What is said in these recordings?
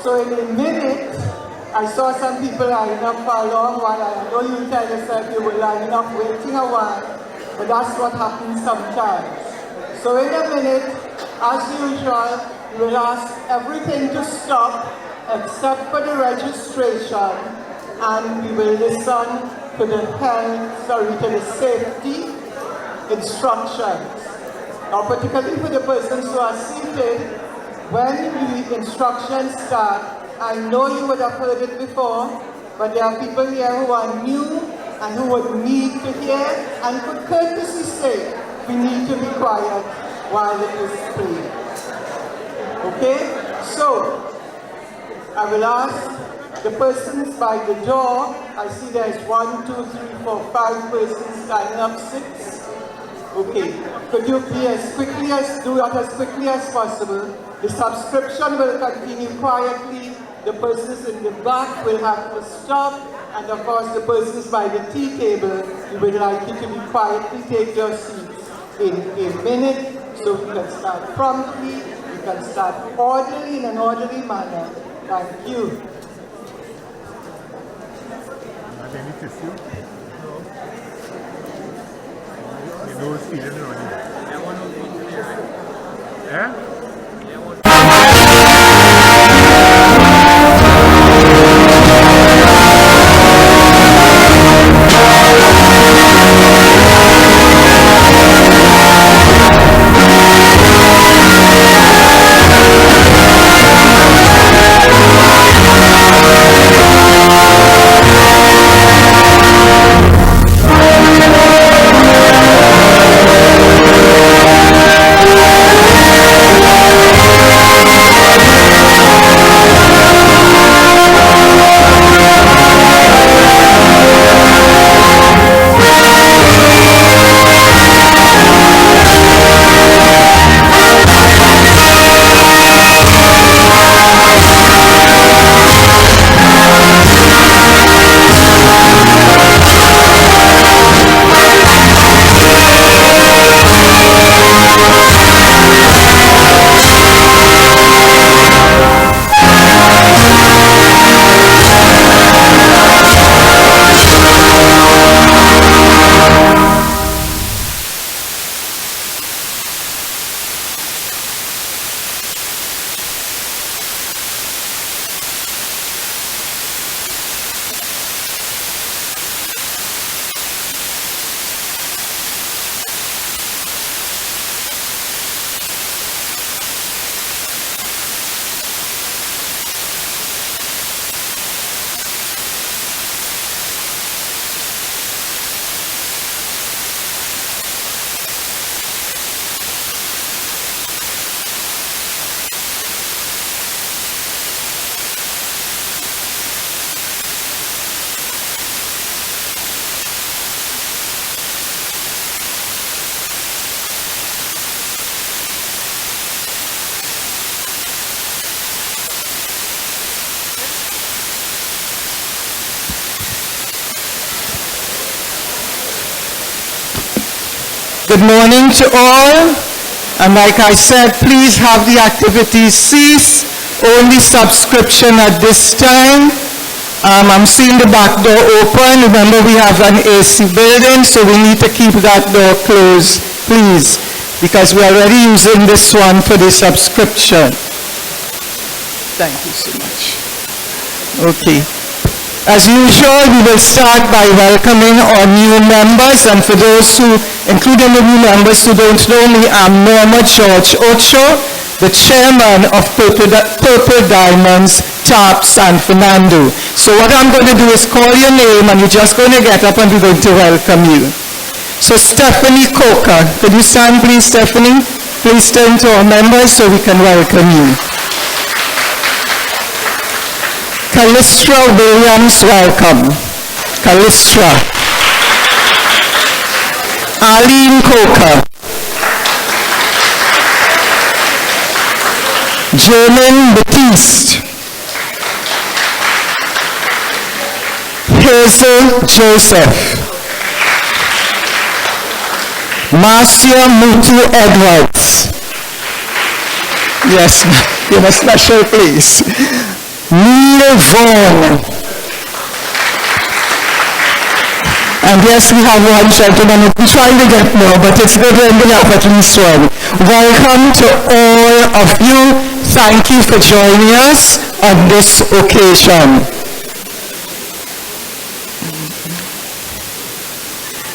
So in a minute, I saw some people lining up for a long while. I know you tell yourself you were lining up waiting a while, but that's what happens sometimes. So in a minute, as usual, we will ask everything to stop except for the registration, and we will listen to the safety instructions. Now, particularly for the persons who are seated, when the instructions start, I know you would have heard it before, but there are people here who are new and who would need to hear, and for courtesy's sake, we need to be quiet while it is played. Okay? So, I will ask the persons by the door. I see there's 1, 2, 3, 4, 5 persons standing up, 6. Okay. Could you please do that as quickly as possible? The subscription will continue quietly. The persons in the back will have to stop. And of course, the persons by the tea table, we would like you to be quietly take your seats in a minute so we can start promptly. We can start orderly in an orderly manner. Thank you. Any tissue? No. Your nose feeling running. Yeah? Good morning to all, and like I said, please have the activities cease. Only subscription at this time. I'm seeing the back door open. Remember, we have an AC building, so we need to keep that door closed, please, because we're already using this one for the subscription. Thank you so much. Okay. As usual, we will start by welcoming our new members, and for those who, including the new members who don't know me, I'm Norma George Ocho, the chairman of Purple Diamonds, TTARP San Fernando. So what I'm going to do is call your name, and you're just going to get up and we're going to welcome you. So Stephanie Coker, could you stand please, Stephanie? Please turn to our members so we can welcome you. Callistra Williams, welcome. Callistra. Arlene Coker. Jermaine Batiste. Hazel Joseph. Marcia Mutu Edwards. Yes, you're a special place. Neil Vaughan. And yes, we have one gentleman. We're trying to get more, but it's good when we have at least one. Welcome to all of you. Thank you for joining us on this occasion.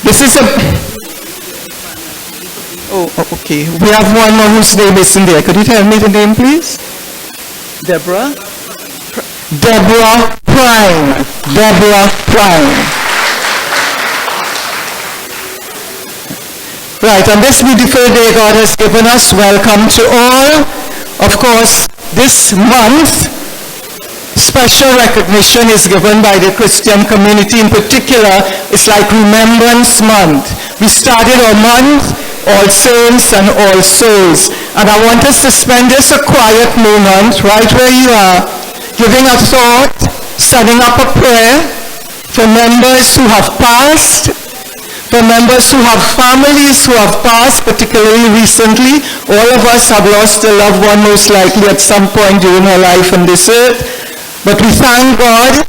This is a... Oh, okay. We have one more whose name isn't there. Could you tell me the name, please? Deborah? Deborah Prime. Deborah Prime. Right, on this beautiful day God has given us, welcome to all. Of course, this month, special recognition is given by the Christian community. In particular, it's like Remembrance Month. We started our month, All Saints and All Souls. And I want us to spend just a quiet moment right where you are, giving a thought, setting up a prayer for members who have passed, for members who have families who have passed, particularly recently. All of us have lost a loved one most likely at some point during our life on this earth. But we thank God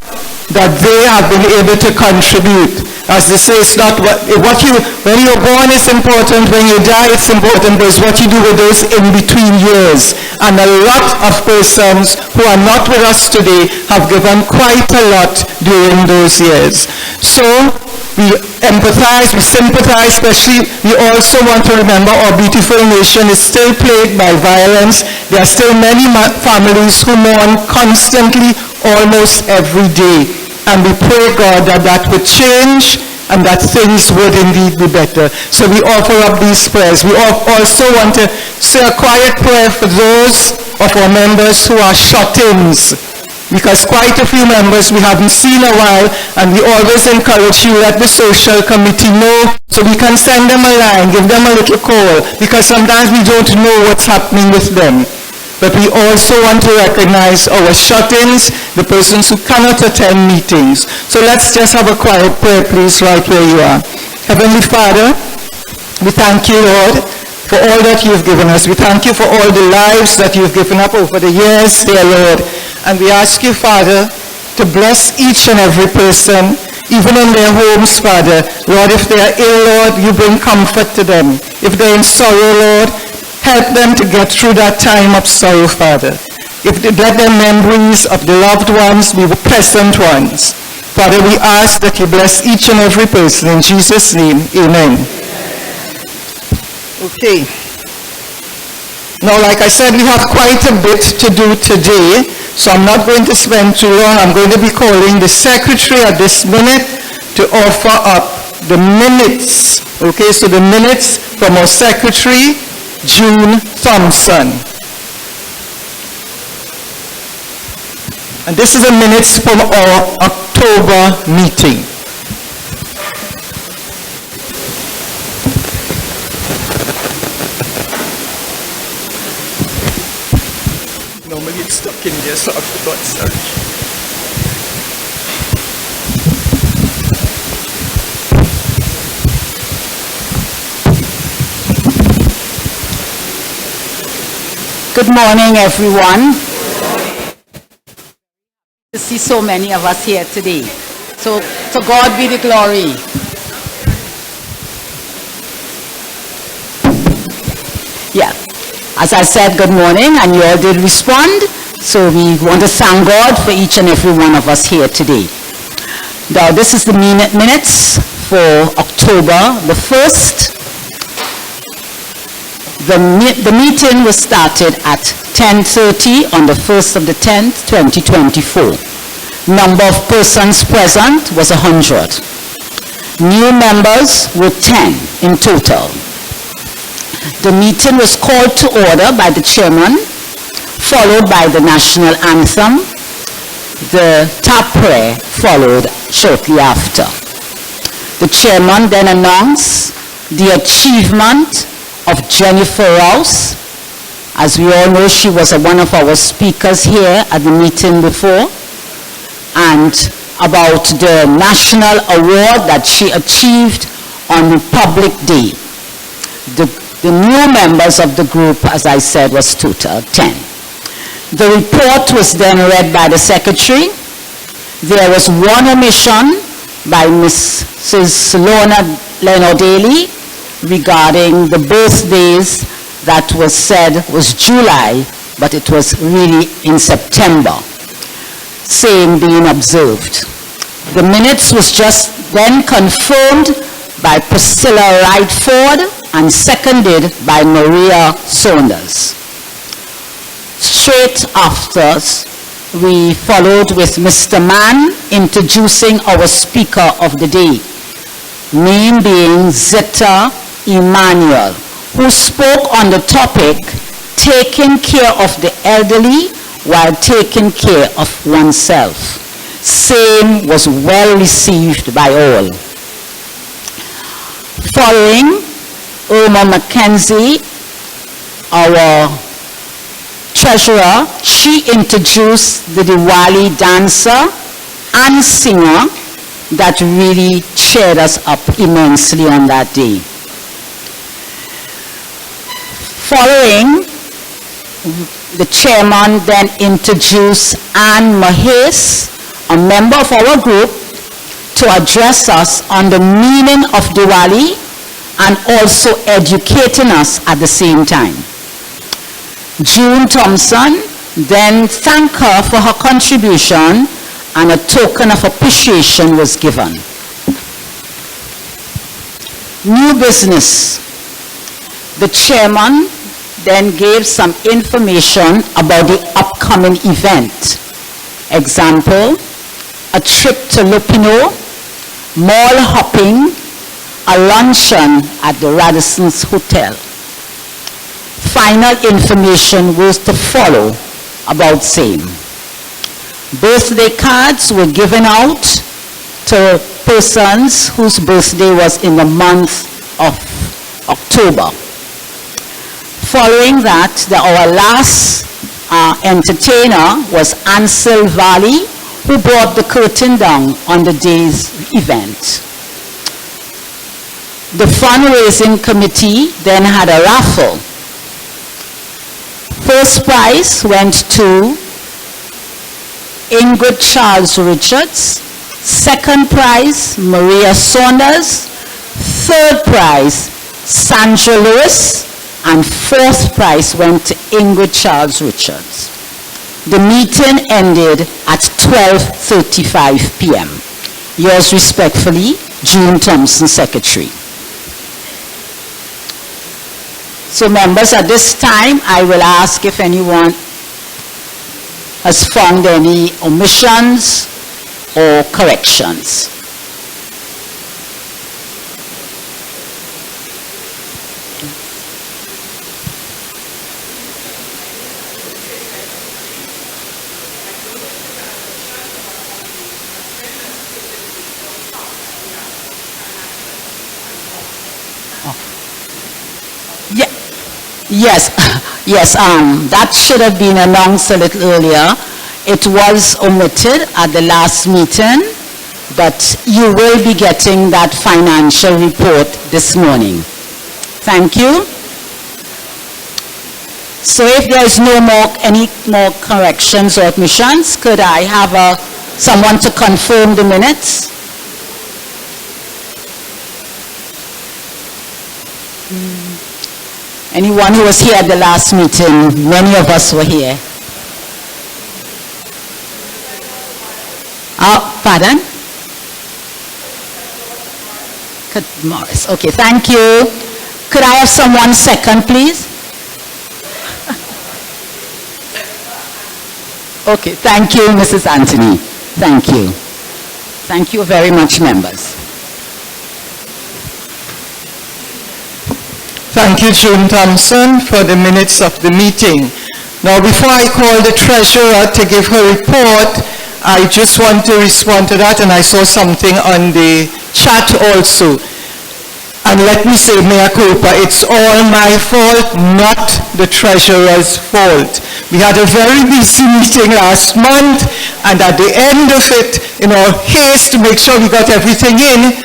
that they have been able to contribute. As they say, it's not when you're born is important, when you die it's important, but it's what you do with those in-between years. And a lot of persons who are not with us today have given quite a lot during those years. So, we empathize, we sympathize, especially we also want to remember our beautiful nation is still plagued by violence. There are still many families who mourn constantly, almost every day. And we pray, God, that that would change and that things would indeed be better. So we offer up these prayers. We also want to say a quiet prayer for those of our members who are shut-ins, because quite a few members we haven't seen a while, and we always encourage you, let the social committee know so we can send them a line, give them a little call, because sometimes we don't know what's happening with them. But we also want to recognize our shut-ins, the persons who cannot attend meetings. So let's just have a quiet prayer, please, right where you are. Heavenly Father, we thank you, Lord, for all that you've given us. We thank you for all the lives that you've given up over the years, dear Lord. And we ask you, Father, to bless each and every person, even in their homes, Father. Lord, if they are ill, Lord, you bring comfort to them. If they're in sorrow, Lord, help them to get through that time of sorrow, Father. If they let their memories of the loved ones be pleasant ones. Father, we ask that you bless each and every person. In Jesus' name, amen. Okay. Now, like I said, we have quite a bit to do today, so I'm not going to spend too long. I'm going to be calling the secretary at this minute to offer up the minutes. Okay, so the minutes from our secretary, June Thompson. And this is the minutes from our October meeting. Normally it's stuck in there, so I forgot to search. Good morning, everyone. To see so many of us here today. So to God be the glory. Yeah. As I said, good morning, and you all did respond. So we want to thank God for each and every one of us here today. Now, this is the minutes for October the 1st. The meeting was started at 10:30 on the 1st of the 10th, 2024. Number of persons present was 100. New members were 10 in total. The meeting was called to order by the chairman, followed by the national anthem. The TTARP prayer followed shortly after. The chairman then announced the achievement of Jennifer Rouse. As we all know, she was one of our speakers here at the meeting before, and about the national award that she achieved on Republic Day. The new members of the group, as I said, was total 10. The report was then read by the secretary. There was one omission by Mrs. Lorna Daly regarding the birthdays that was said was July, but it was really in September. Same being observed. The minutes was just then confirmed by Priscilla Wright-Ford and seconded by Maria Saunders. Straight after, we followed with Mr. Mann introducing our speaker of the day, name being Zita Emmanuel, who spoke on the topic, taking care of the elderly while taking care of oneself. Same was well received by all. Following, Irma Mackenzie, our treasurer, she introduced the Diwali dancer and singer that really cheered us up immensely on that day. Following, the chairman then introduced Anne Mahes, a member of our group, to address us on the meaning of Diwali and also educating us at the same time. June Thompson then thanked her for her contribution and a token of appreciation was given. New business. The chairman then gave some information about the upcoming event. Example, a trip to Lupino, mall hopping, a luncheon at the Radisson's Hotel. Final information was to follow about same. Birthday cards were given out to persons whose birthday was in the month of October. Following that, our last entertainer was Ansel Valley, who brought the curtain down on the day's event. The fundraising committee then had a raffle. First prize went to Ingrid Charles Richards. Second prize, Maria Saunders. Third prize, Sandra Lewis. And fourth prize went to Ingrid Charles Richards. The meeting ended at 12:35 p.m. Yours respectfully, June Thompson, Secretary. So members, at this time, I will ask if anyone has found any omissions or corrections. Yes, that should have been announced a little earlier. It was omitted at the last meeting, but you will be getting that financial report this morning. Thank you. So if there is any more corrections or omissions, could I have someone to confirm the minutes? Anyone who was here at the last meeting? Many of us were here. Pardon? Morris. Okay, thank you. Could I have someone second, please? Okay, thank you, Mrs. Anthony. Thank you. Thank you very much, members. Thank you, June Thompson, for the minutes of the meeting. Now, before I call the treasurer to give her report, I just want to respond to that, and I saw something on the chat also. And let me say, mea culpa, it's all my fault, not the treasurer's fault. We had a very busy meeting last month, and at the end of it, in our haste to make sure we got everything in,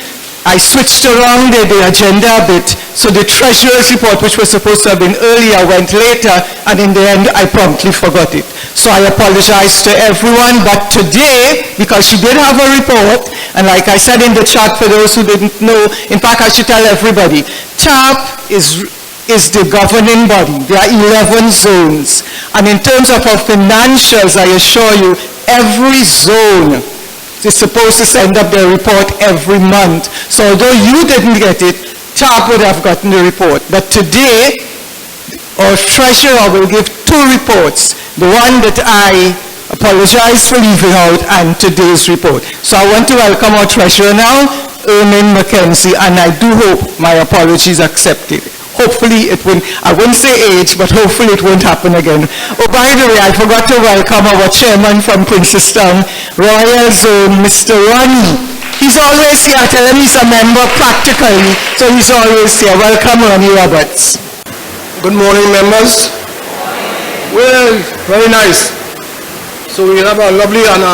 I switched around the agenda a bit, so the treasurer's report, which was supposed to have been earlier, went later, and in the end, I promptly forgot it. So I apologize to everyone, but today, because she did have a report, and like I said in the chat for those who didn't know, in fact, I should tell everybody, TARP is the governing body. There are 11 zones. And in terms of our financials, I assure you, every zone is supposed to send up their report every month. So although you didn't get it, TARP would have gotten the report. But today, our treasurer will give 2 reports. The one that I apologize for leaving out and today's report. So I want to welcome our treasurer now, Ermin McKenzie, and I do hope my apologies accepted. Hopefully it won't, I wouldn't say age, but hopefully it won't happen again. Oh, by the way, I forgot to welcome our chairman from Princestown, Royal Zone, Mr. Ronnie. He's always here. I tell him he's a member practically, so he's always here. Welcome, Ronnie Roberts. Good morning, members. Well, very nice. So we have a lovely and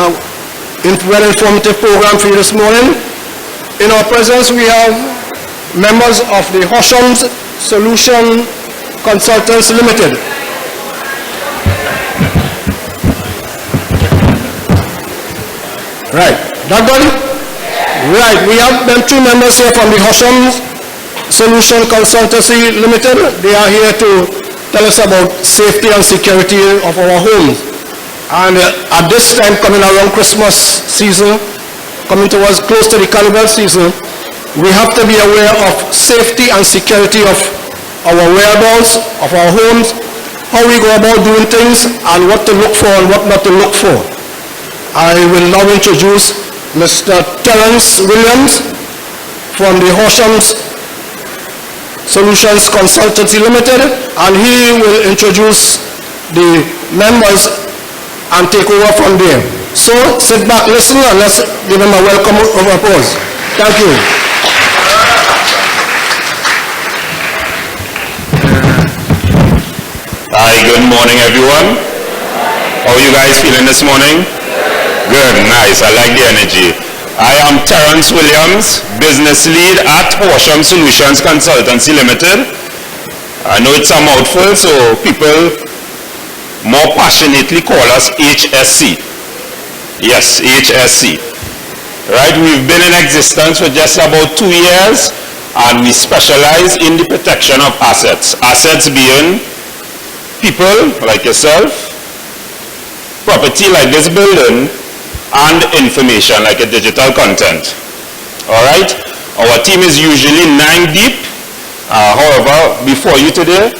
well informative program for you this morning. In our presence, we have members of the Hoshams Solution Consultants Limited. Right, that good? Right, we have them 2 members here from the Hoshams Solution Consultancy Limited. They are here to tell us about safety and security of our homes. And at this time, coming around Christmas season, coming towards close to the carnival season, we have to be aware of safety and security of our whereabouts, of our homes, how we go about doing things, and what to look for and what not to look for. I will now introduce Mr. Terence Williams from the Hoshams Solutions Consultancy Limited, and he will introduce the members and take over from there. So sit back, listen, and let's give him a welcome of applause. Thank you. Hi, good morning everyone. How are you guys feeling this morning? Good, nice, I like the energy. I am Terence Williams, business lead at Horsham Solutions Consultancy Limited. I know it's a mouthful, so people more passionately call us HSC. Yes, HSC. Right, we've been in existence for just about 2 years, and we specialize in the protection of assets. Assets being people like yourself, property like this building, and information like a digital content. Alright, our team is usually 9 deep. However, before you today,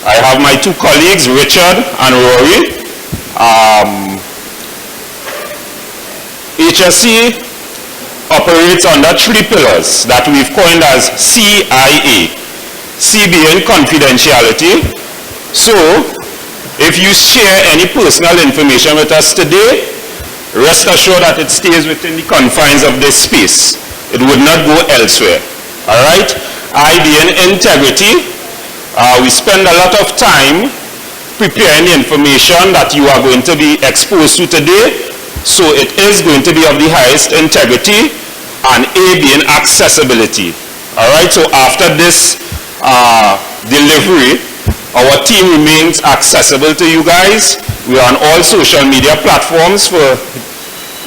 I have my 2 colleagues, Richard and Rory. HSC operates under 3 pillars that we've coined as CIA. C being confidentiality. So, if you share any personal information with us today, rest assured that it stays within the confines of this space. It would not go elsewhere. Alright? I being integrity. We spend a lot of time preparing the information that you are going to be exposed to today. So it is going to be of the highest integrity, and A being accessibility. Alright, so after this delivery, our team remains accessible to you guys. We are on all social media platforms. For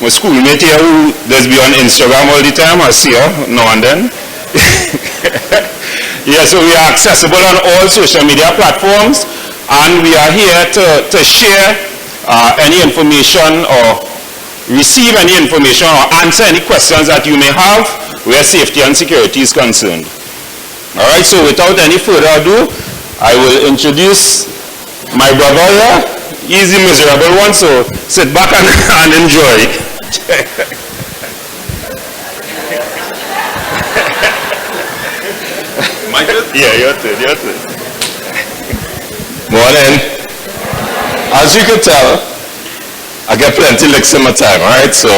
my schoolmate here who does be on Instagram all the time, I see her now and then. Yeah, so we are accessible on all social media platforms, and we are here to share any information or receive any information or answer any questions that you may have where safety and security is concerned. Alright, so without any further ado, I will introduce my brother here. He's the miserable one, so sit back and enjoy. Michael? Yeah, your turn. Morning. As you can tell, I get plenty licks in my time, right? So,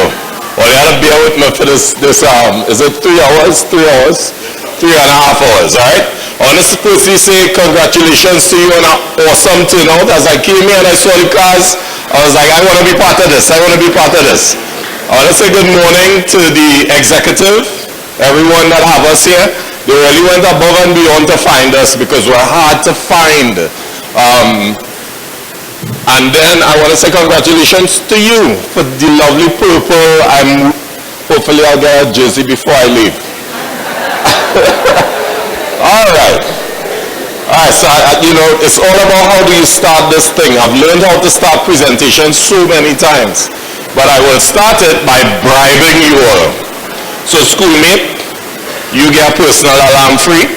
well, you gotta bear with me for this is it 3 hours? 3 hours? 3.5 hours, right? I want to firstly say congratulations to you on an awesome turnout. As I came here and I saw the cars, I was like, I want to be part of this. I want to be part of this. I want to say good morning to the executive, everyone that have us here. They really went above and beyond to find us because we're hard to find. And then I want to say congratulations to you for the lovely purple. Hopefully I'll get a jersey before I leave. All right. So, it's all about how do you start this thing. I've learned how to start presentations so many times. But I will start it by bribing you all. So, schoolmate, you get personal alarm free.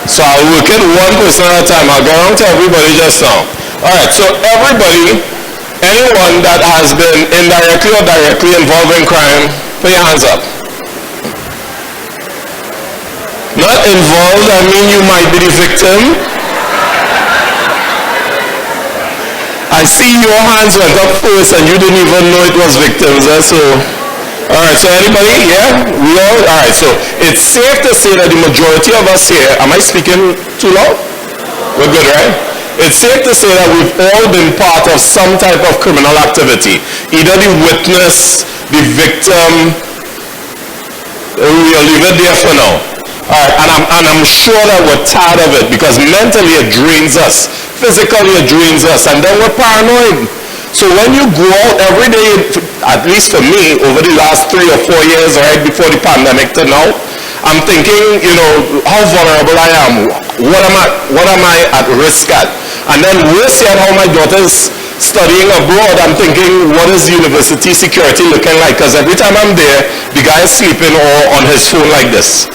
So, I'll work it one person at a time. I'll go around to everybody just now. All right, so everybody, anyone that has been indirectly or directly involved in crime, put your hands up. Not involved, I mean you might be the victim. I see your hands went up first and you didn't even know it was victims. So, all right, so anybody, yeah? We all right, so it's safe to say that the majority of us here, am I speaking too loud? We're good, right? It's safe to say that we've all been part of some type of criminal activity. Either the witness, the victim, we'll leave it there for now. All right, and I'm sure that we're tired of it because mentally it drains us, physically it drains us, and then we're paranoid. So when you go out every day, at least for me, over the last 3 or 4 years, right before the pandemic to now, I'm thinking, how vulnerable I am. What am I at risk at? And then worse yet, how my daughter's studying abroad, I'm thinking, what is university security looking like? Because every time I'm there, the guy is sleeping or on his phone like this.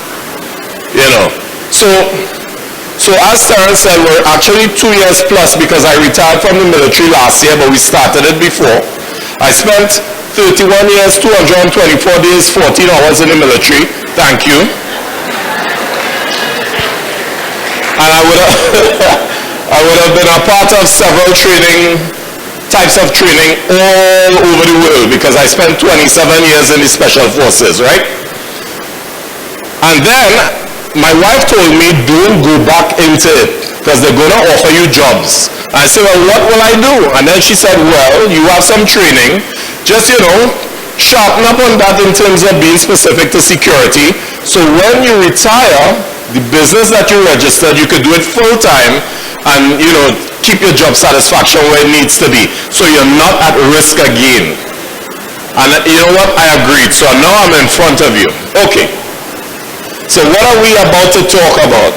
So as Terrence said, we're actually 2 years plus because I retired from the military last year, but we started it before. I spent 31 years, 224 days, 14 hours in the military. Thank you. And I would have been a part of several types of training all over the world because I spent 27 years in the Special Forces, right? And then my wife told me, don't go back into it because they're going to offer you jobs. I said, well, what will I do? And then she said, well, you have some training. Just, sharpen up on that in terms of being specific to security. So when you retire, the business that you registered, you could do it full time and, keep your job satisfaction where it needs to be. So you're not at risk again. And you know what? I agreed. So now I'm in front of you. Okay. So what are we about to talk about?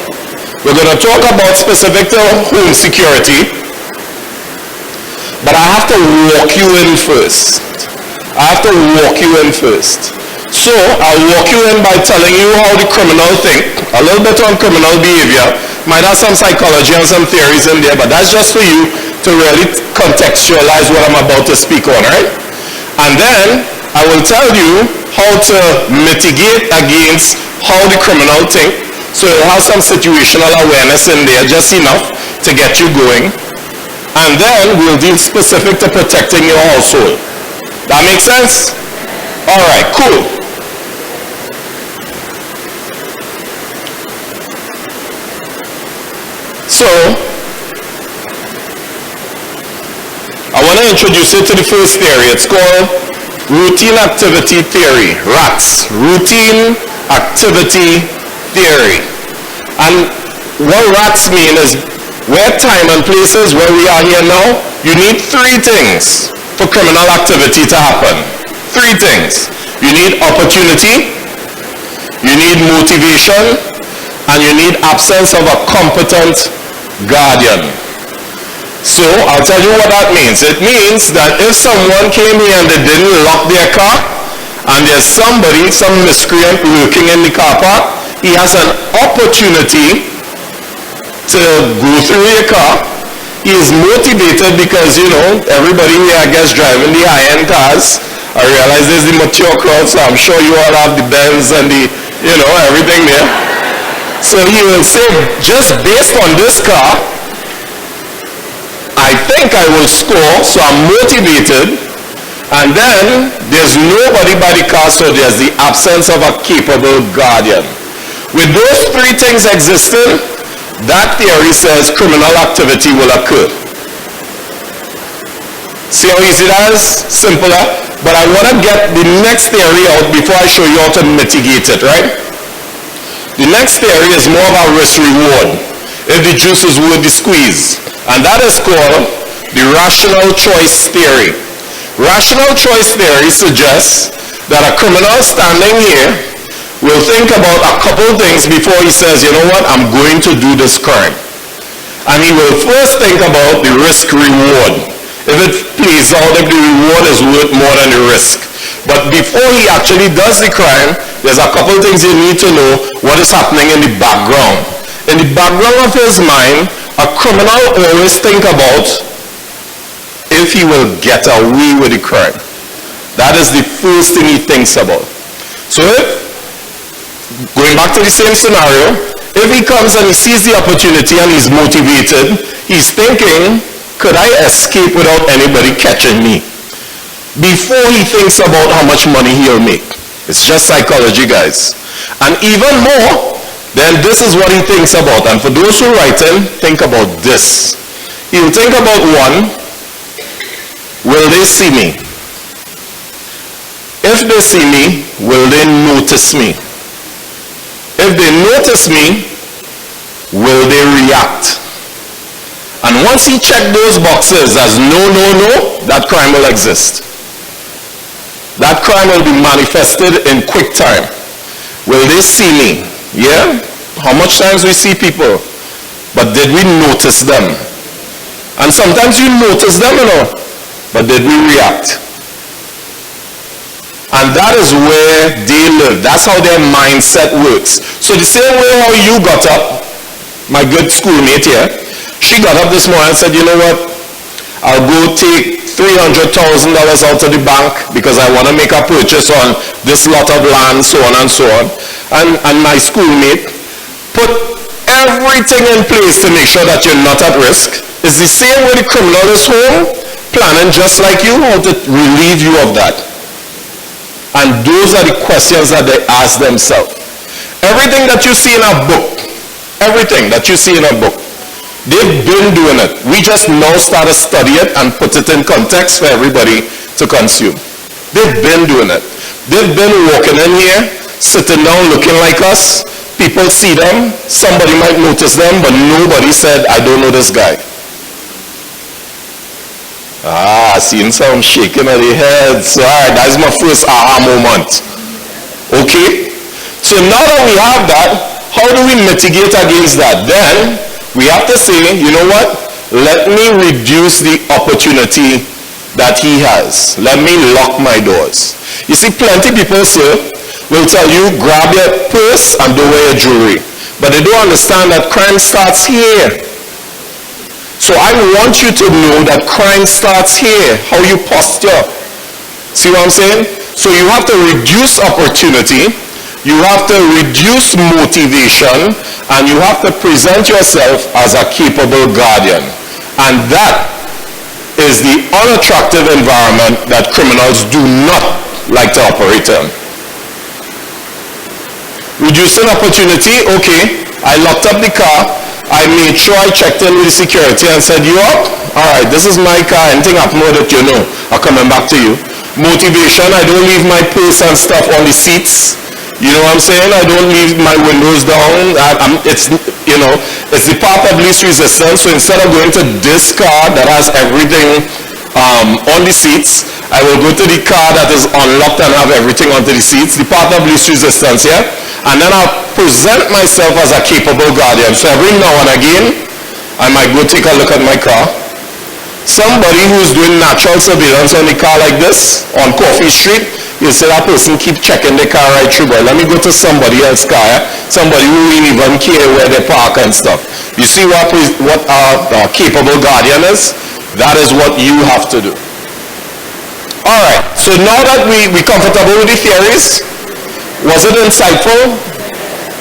We're going to talk about specific to home security, but I have to walk you in first. So I'll walk you in by telling you how the criminal think, a little bit on criminal behavior, might have some psychology and some theories in there, but that's just for you to really contextualize what I'm about to speak on, right? And then I will tell you how to mitigate against how the criminal think. So it has some situational awareness in there, just enough to get you going. And then we'll deal specific to protecting your household. That makes sense? All right, cool. So, I want to introduce you to the first theory. It's called routine activity theory, RATS, routine activity theory. And what RATS mean is where time and places where we are here now, you need 3 things for criminal activity to happen. 3 things. You need opportunity, you need motivation, and you need absence of a competent guardian. So I'll tell you what that means. It means that if someone came here and they didn't lock their car, and there's somebody, some miscreant lurking in the car park, he has an opportunity to go through your car. He is motivated because, everybody here, I guess, driving the high-end cars. I realize there's the mature crowd, so I'm sure you all have the Benz and the, everything there. So he will say, just based on this car, I think I will score, so I'm motivated. And then there's nobody by the car, so there's the absence of a capable guardian. With those 3 things existing, that theory says criminal activity will occur. See how easy that is? Simpler. But I want to get the next theory out before I show you how to mitigate it, right? The next theory is more about risk-reward. If the juice is worth the squeeze. And that is called the rational choice theory. Rational choice theory suggests that a criminal standing here will think about a couple things before he says, you know what, I'm going to do this crime. And he will first think about the risk-reward. If it plays out, if the reward is worth more than the risk. But before he actually does the crime, there's a couple things you need to know what is happening in the background. In the background of his mind, a criminal always think about if he will get away with the crime. That is the first thing he thinks about. So if, going back to the same scenario, if he comes and he sees the opportunity and he's motivated, he's thinking, could I escape without anybody catching me? Before he thinks about how much money he'll make. It's just psychology, guys. And even more, then this is what he thinks about. And for those who write in, think about this. He'll think about one, will they see me? If they see me, will they notice me? If they notice me, will they react? And once he checked those boxes as no, no, no, that crime will exist. That crime will be manifested in quick time. Will they see me? Yeah? How much times we see people? But did we notice them? And sometimes you notice them, you know, but did we react? And that is where they live. That's how their mindset works. So the same way how you got up, my good schoolmate here, she got up this morning and said, you know what, I'll go take $300,000 out of the bank because I want to make a purchase on this lot of land, so on and so on. And my schoolmate put everything in place to make sure that you're not at risk. It's the same way the criminal is home, planning just like you, how to relieve you of that. And those are the questions that they ask themselves. Everything that you see in a book, everything that you see in a book, they've been doing it. We just now start to study it and put it in context for everybody to consume. They've been doing it. They've been walking in here, sitting down looking like us. People see them. Somebody might notice them, but nobody said, I don't know this guy. I seen some shaking of the heads. All right, that's my first aha moment. Okay? So now that we have that, how do we mitigate against that? Then we have to say, you know what? Let me reduce the opportunity that he has. Let me lock my doors. You see, plenty people, sir, will tell you, grab your purse and don't wear your jewelry. But they don't understand that crime starts here. So I want you to know that crime starts here, how you posture. See what I'm saying? So you have to reduce opportunity, you have to reduce motivation, and you have to present yourself as a capable guardian. And that is the unattractive environment that criminals do not like to operate in. Reducing opportunity, okay, I locked up the car, I made sure I checked in with the security and said, you up? Alright, this is my car, anything happen with it, you know, I'm coming back to you. Motivation, I don't leave my purse and stuff on the seats. You know what I'm saying? I don't leave my windows down. It's the path of least resistance. So instead of going to this car that has everything on the seats, I will go to the car that is unlocked and have everything onto the seats. The path of least resistance, yeah? And then I'll present myself as a capable guardian. So every now and again, I might go take a look at my car. Somebody who's doing natural surveillance on the car like this, on Coffee Street, you'll say that person keep checking the car right through, but let me go to somebody else's car, somebody who really even care where they park and stuff. You see what our capable guardian is? That is what you have to do. Alright, so now that we're comfortable with the theories, was it insightful?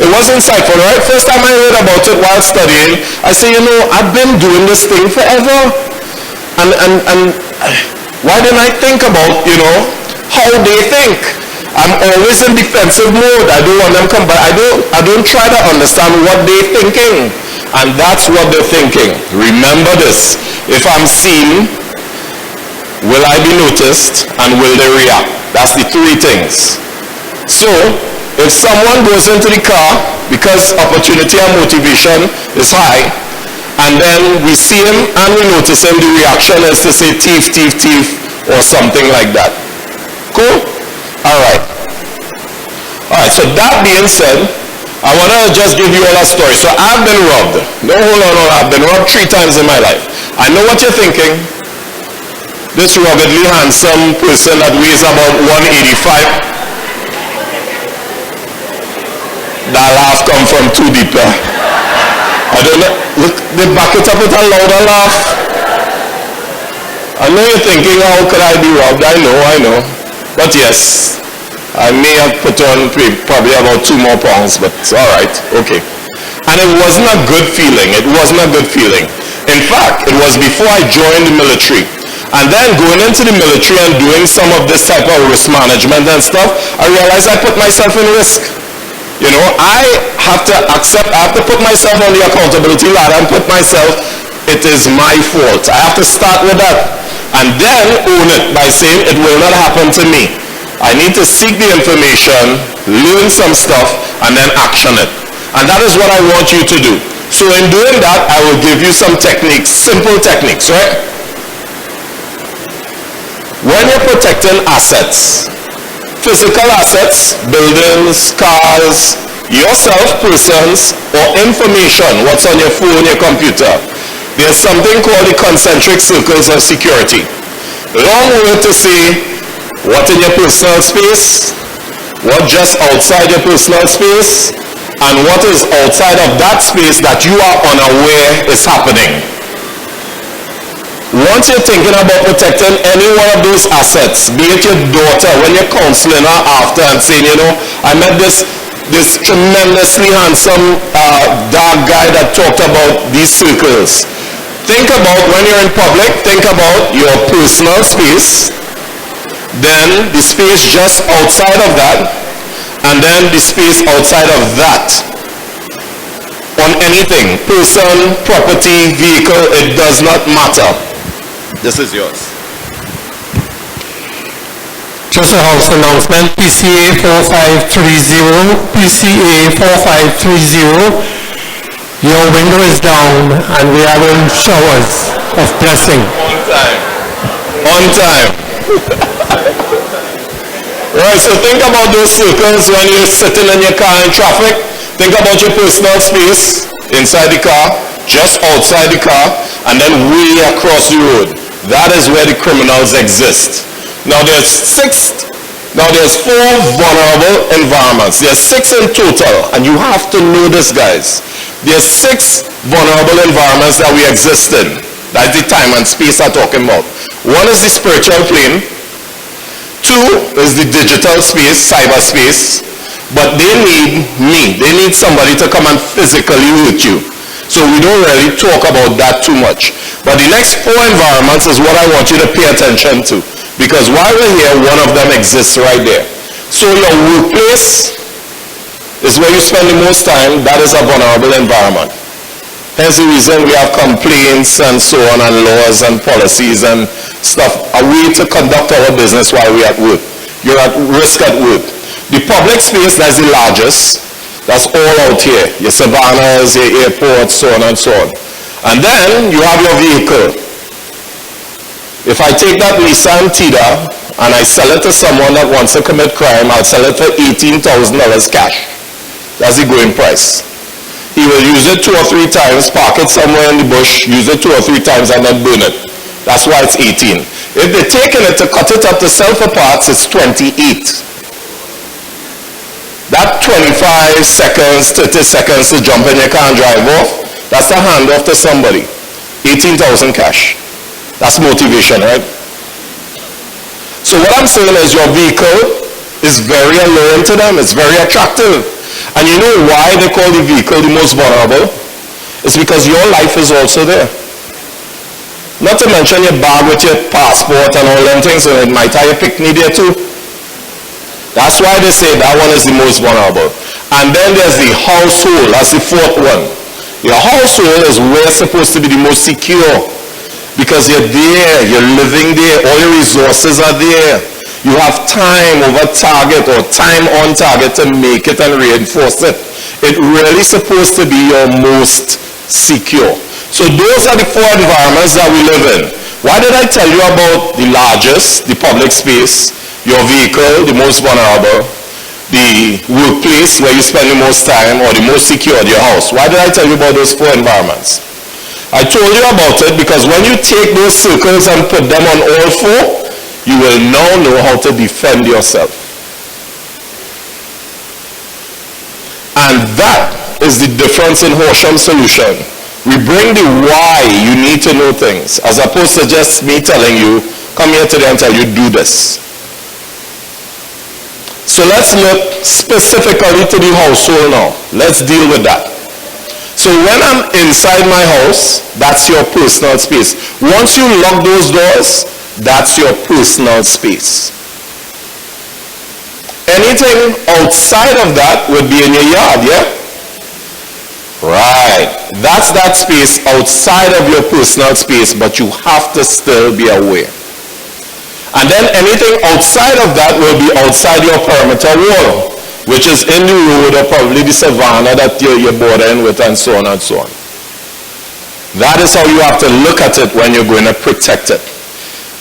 It was insightful, right? First time I heard about it while studying, I said, you know, I've been doing this thing forever. And why didn't I think about, you know, how they think? I'm always in defensive mode. I don't want them come back. I don't try to understand what they're thinking. And that's what they're thinking. Remember this. If I'm seen, will I be noticed, and will they react? That's the three things. So, if someone goes into the car because opportunity and motivation is high, and then we see him and we notice him, the reaction is to say thief, thief, thief, or something like that. Cool? Alright. Alright, so that being said, I want to just give you all a story. So I've been robbed. No, hold on, I've been robbed 3 times in my life. I know what you're thinking. This ruggedly handsome person that weighs about 185. That laugh come from too deep. I don't know. Look, they back it up with a louder laugh. I know you're thinking, how could I be robbed? I know. But yes, I may have put on probably about 2 more pounds, but it's all right. Okay. And it wasn't a good feeling. It wasn't a good feeling. In fact, it was before I joined the military. And then going into the military and doing some of this type of risk management and stuff, I realized I put myself in risk. You know, I have to put myself on the accountability ladder and put myself, it is my fault. I have to start with that. And then own it by saying it will not happen to me. I need to seek the information, learn some stuff, and then action it. And that is what I want you to do. So in doing that, I will give you some techniques, simple techniques, right? When you're protecting assets, physical assets, buildings, cars, yourself, persons, or information, what's on your phone, your computer, there's something called the concentric circles of security. Long word to say what in your personal space, what just outside your personal space, and what is outside of that space that you are unaware is happening. Once you're thinking about protecting any one of those assets, be it your daughter, when you're counseling her after and saying, you know, I met this tremendously handsome dark guy that talked about these circles. Think about when you're in public, think about your personal space, then the space just outside of that, and then the space outside of that. On anything, person, property, vehicle, it does not matter. This is yours. Just a house announcement, PCA 4530, PCA 4530. Your window is down and we are in showers of blessing. On time. On time. Right, so think about those circles when you're sitting in your car in traffic. Think about your personal space inside the car, just outside the car, and then way across the road. That is where the criminals exist. Now there's 4 vulnerable environments. There's 6 in total, and you have to know this, guys. There's 6 vulnerable environments that we exist in. That's the time and space I'm talking about. 1 is the spiritual plane. 2 is the digital space, cyberspace. But they need me. They need somebody to come and physically hurt you. So we don't really talk about that too much. But the next 4 environments is what I want you to pay attention to. Because while we're here, one of them exists right there. So your workplace is where you spend the most time. That is a vulnerable environment. Hence the reason we have complaints and so on, and laws and policies and stuff. A way to conduct our business while we're at work. You're at risk at work. The public space, that's the largest. That's all out here. Your savannas, your airports, so on and so on. And then you have your vehicle. If I take that Nissan Tida and I sell it to someone that wants to commit crime, I'll sell it for $18,000 cash. That's the going price. He will use it 2 or 3 times, park it somewhere in the bush, use it 2 or 3 times, and then burn it. That's why it's 18. If they're taking it to cut it up to sell for parts, it's 28. That 25 seconds, 30 seconds to jump in your car and drive off, that's a handoff to somebody. 18,000 cash. That's motivation, right? So what I'm saying is your vehicle is very alluring to them. It's very attractive. And you know why they call the vehicle the most vulnerable? It's because your life is also there. Not to mention your bag with your passport and all them things, and it might have your picnic there too. That's why they say that one is the most vulnerable. And then there's the household. That's the 4th one. Your household is where it's supposed to be the most secure. because you're there, you're living there, all your resources are there. You have time over target or time on target to make it and reinforce it. It really supposed to be your most secure. So those are the 4 environments that we live in. Why did I tell you about the largest, the public space, your vehicle, the most vulnerable, the workplace where you spend the most time, or the most secure, your house? Why did I tell you about those 4 environments? I told you about it because when you take those circles and put them on all 4, you will now know how to defend yourself. And that is the difference in Horsham solution. We bring the why you need to know things, as opposed to just me telling you, come here today and tell you, do this. So let's look specifically to the household now. Let's deal with that. So when I'm inside my house, that's your personal space. Once you lock those doors, that's your personal space. Anything outside of that would be in your yard, yeah? Right. That's that space outside of your personal space, but you have to still be aware. And then anything outside of that will be outside your perimeter wall, which is in the road or probably the savanna that you're bordering with, and so on and so on. That is how you have to look at it when you're going to protect it.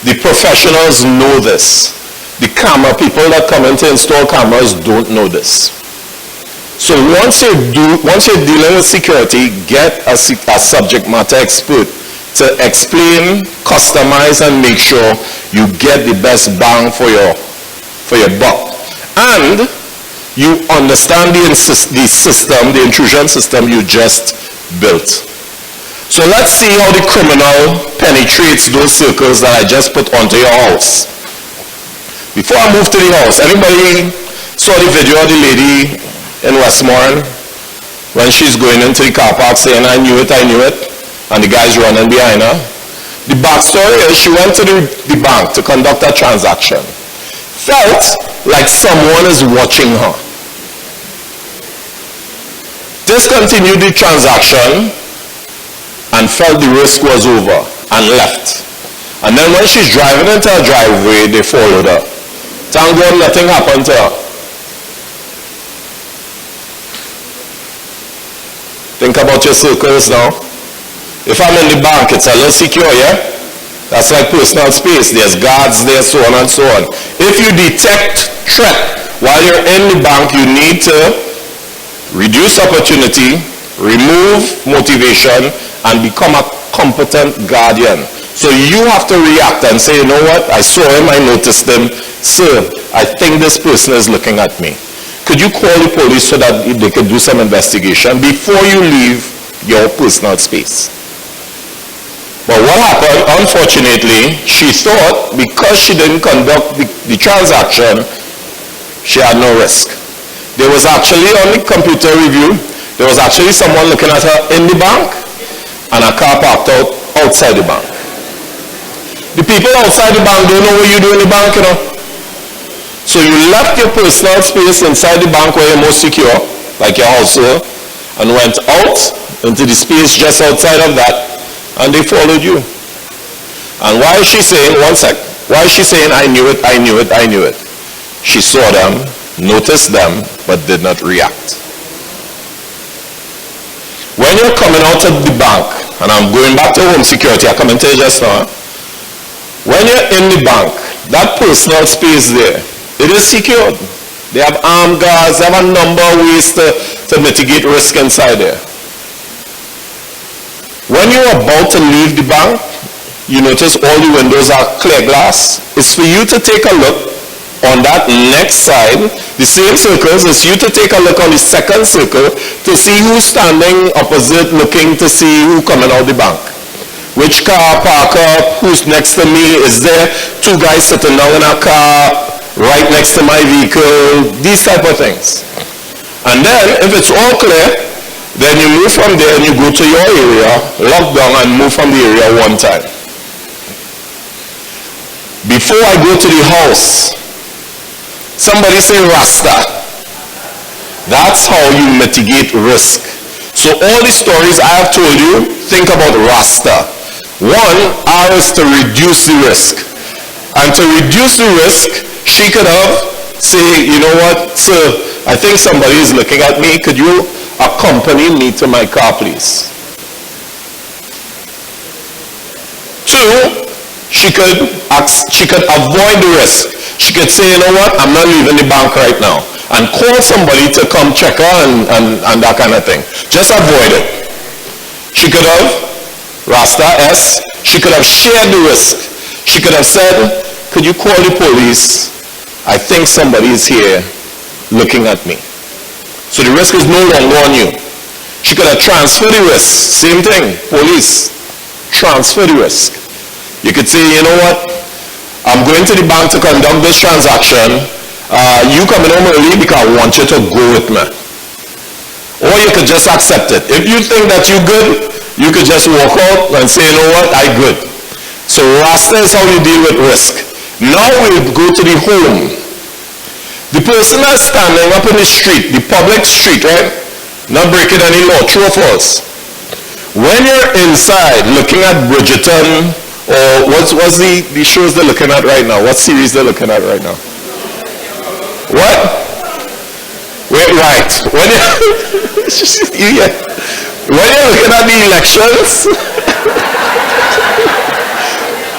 The professionals know this. The camera people that come in to install cameras don't know this. So once you're dealing with security, get a subject matter expert to explain, customize, and make sure you get the best bang for your buck. And you understand the system, the intrusion system you just built. So let's see how the criminal penetrates those circles that I just put onto your house. Before I move to the house, anybody saw the video of the lady in Westmoreland when she's going into the car park saying, I knew it, and the guy's running behind her? The backstory is she went to the bank to conduct a transaction. Felt like someone is watching her. Discontinued the transaction and felt the risk was over and left. And then when she's driving into her driveway, they followed her. Thank God nothing happened to her. Think about your circles now. If I'm in the bank, it's a little secure, yeah? That's like personal space. There's guards there, so on and so on. If you detect threat while you're in the bank, you need to reduce opportunity, remove motivation, and become a competent guardian. So you have to react and say, you know what? I saw him, I noticed him. Sir, I think this person is looking at me. Could you call the police so that they could do some investigation before you leave your personal space? But what happened, unfortunately, she thought because she didn't conduct the transaction, she had no risk. There was actually on the computer review, there was actually someone looking at her in the bank and a car parked outside the bank. The people outside the bank don't know what you do in the bank, you know. So you left your personal space inside the bank where you're most secure, like your household, and went out into the space just outside of that, and they followed you. And why is she saying, one sec, why is she saying, I knew it, I knew it, I knew it? She saw them, noticed them, but did not react. When you're coming out of the bank, and I'm going back to home security, I come into it just now. When you're in the bank, that personal space there, it is secured. They have armed guards, they have a number of ways to mitigate risk inside there. When you're about to leave the bank, you notice all the windows are clear glass. It's for you to take a look on that next side, the same circles, it's you to take a look on the second circle to see who's standing opposite looking to see who coming out the bank. Which car park up, who's next to me, is there two guys sitting down in a car right next to my vehicle, these type of things. And then, if it's all clear, then you move from there and you go to your area, lock down and move from the area one time. Before I go to the house, somebody say Rasta. That's how you mitigate risk. So all the stories I have told you, think about Rasta. One, R is to reduce the risk. And to reduce the risk, she could have say, you know what, sir, I think somebody is looking at me. Could you accompany me to my car, please? Two, she could avoid the risk. She could say, you know what, I'm not leaving the bank right now, and call somebody to come check her and that kind of thing. Just avoid it. She could have, Rasta S, she could have shared the risk. She could have said, could you call the police? I think somebody is here looking at me. So the risk is no longer on you. She could have transferred the risk. Same thing, police, transfer the risk. You could say, you know what, I'm going to the bank to conduct this transaction. You coming home early because I want you to go with me. Or you could just accept it. If you think that you're good, you could just walk out and say, you know what, I good. So Rasta is how you deal with risk. Now we'll go to the home. The person that's standing up in the street, the public street, right? Not breaking any law, true or false? When you're inside looking at Bridgerton, or what's the shows they're looking at right now? What series they're looking at right now? What? Wait, right. When you're looking at the elections,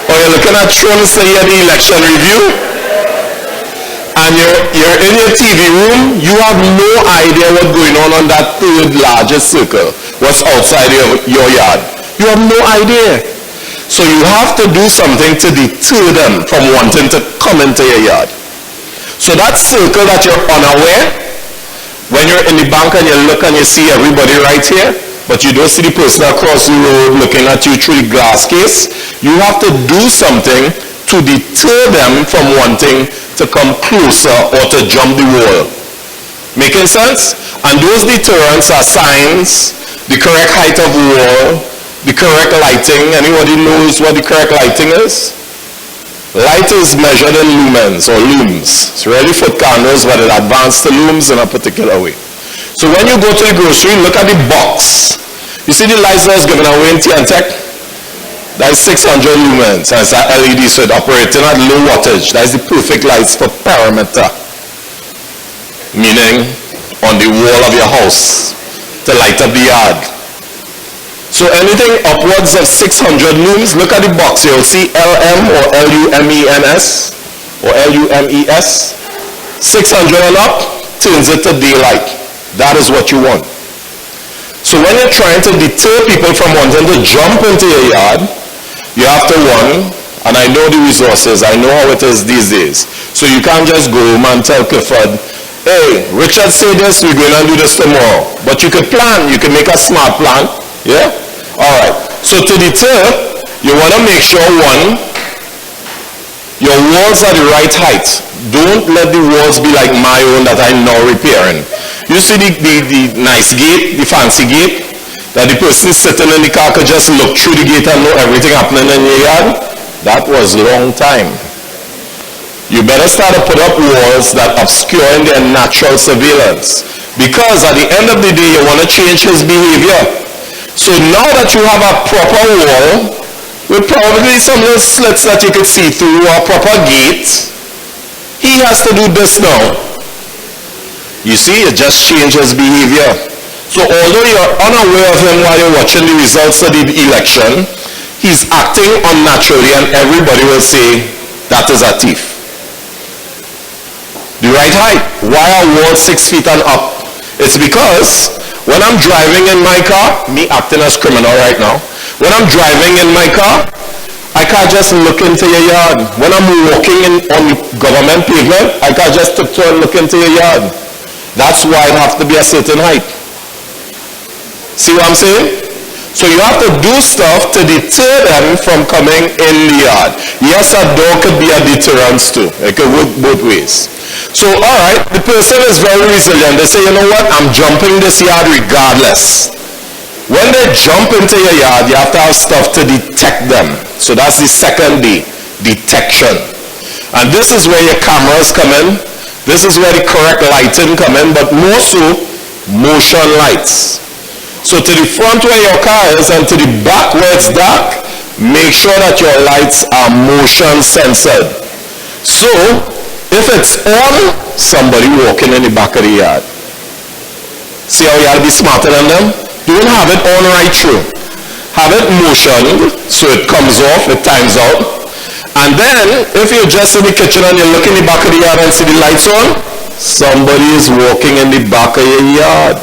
or you're looking at Trump say the election review, and you're in your TV room, you have no idea what's going on that third largest circle, what's outside your yard. You have no idea. So you have to do something to deter them from wanting to come into your yard. So that circle that you're unaware, when you're in the bank and you look and you see everybody right here, but you don't see the person across the road looking at you through the glass case, you have to do something to deter them from wanting to come closer or to jump the wall. Making sense? And those deterrents are signs, the correct height of wall, the correct lighting. Anybody knows what the correct lighting is? Light is measured in lumens or looms. It's really foot candles, but it advances to looms in a particular way. So when you go to the grocery, look at the box. You see the lights that was given away in T&Tech? That's 600 lumens. That's an LED, so it operating at low wattage. That's the perfect lights for perimeter. Meaning on the wall of your house to light up the yard. So anything upwards of 600 looms, look at the box. You'll see LM or LUMENS or LUMES. 600 and up turns it to daylight. That is what you want. So when you're trying to deter people from wanting to jump into your yard, you have to one, and I know the resources, I know how it is these days. So you can't just go home and tell Clifford, hey, Richard said this, we're going to do this tomorrow. But you could plan, you can make a smart plan. Yeah? Alright. So to deter, you want to make sure, one, your walls are the right height. Don't let the walls be like my own that I'm now repairing. You see the nice gate, the fancy gate, that the person sitting in the car could just look through the gate and know everything happening in your yard? That was a long time. You better start to put up walls that obscure their natural surveillance. Because at the end of the day, you want to change his behavior. So now that you have a proper wall, with probably some little slits that you could see through, a proper gate, he has to do this now. You see, it just changes behavior. So although you're unaware of him while you're watching the results of the election, he's acting unnaturally and everybody will say, that is a thief. The right height. Why are walls 6 feet and up? It's because when I'm driving in my car, me acting as criminal right now, when I'm driving in my car, I can't just look into your yard. When I'm walking on government pavement, I can't just tiptoe and look into your yard. That's why it has to be a certain height. See what I'm saying? So you have to do stuff to deter them from coming in the yard. Yes, a door could be a deterrence too. It could work both ways. So, alright, the person is very resilient. They say, you know what, I'm jumping this yard regardless. When they jump into your yard, you have to have stuff to detect them. So that's the second D, detection. And this is where your cameras come in. This is where the correct lighting come in, but more so, motion lights. So to the front where your car is and to the back where it's dark, make sure that your lights are motion censored. So, if it's on, somebody walking in the back of the yard. See how you have to be smarter than them? Don't have it on right through. Have it motioned, so it comes off, it times out. And then, if you're just in the kitchen and you look in the back of the yard and see the lights on, somebody is walking in the back of your yard.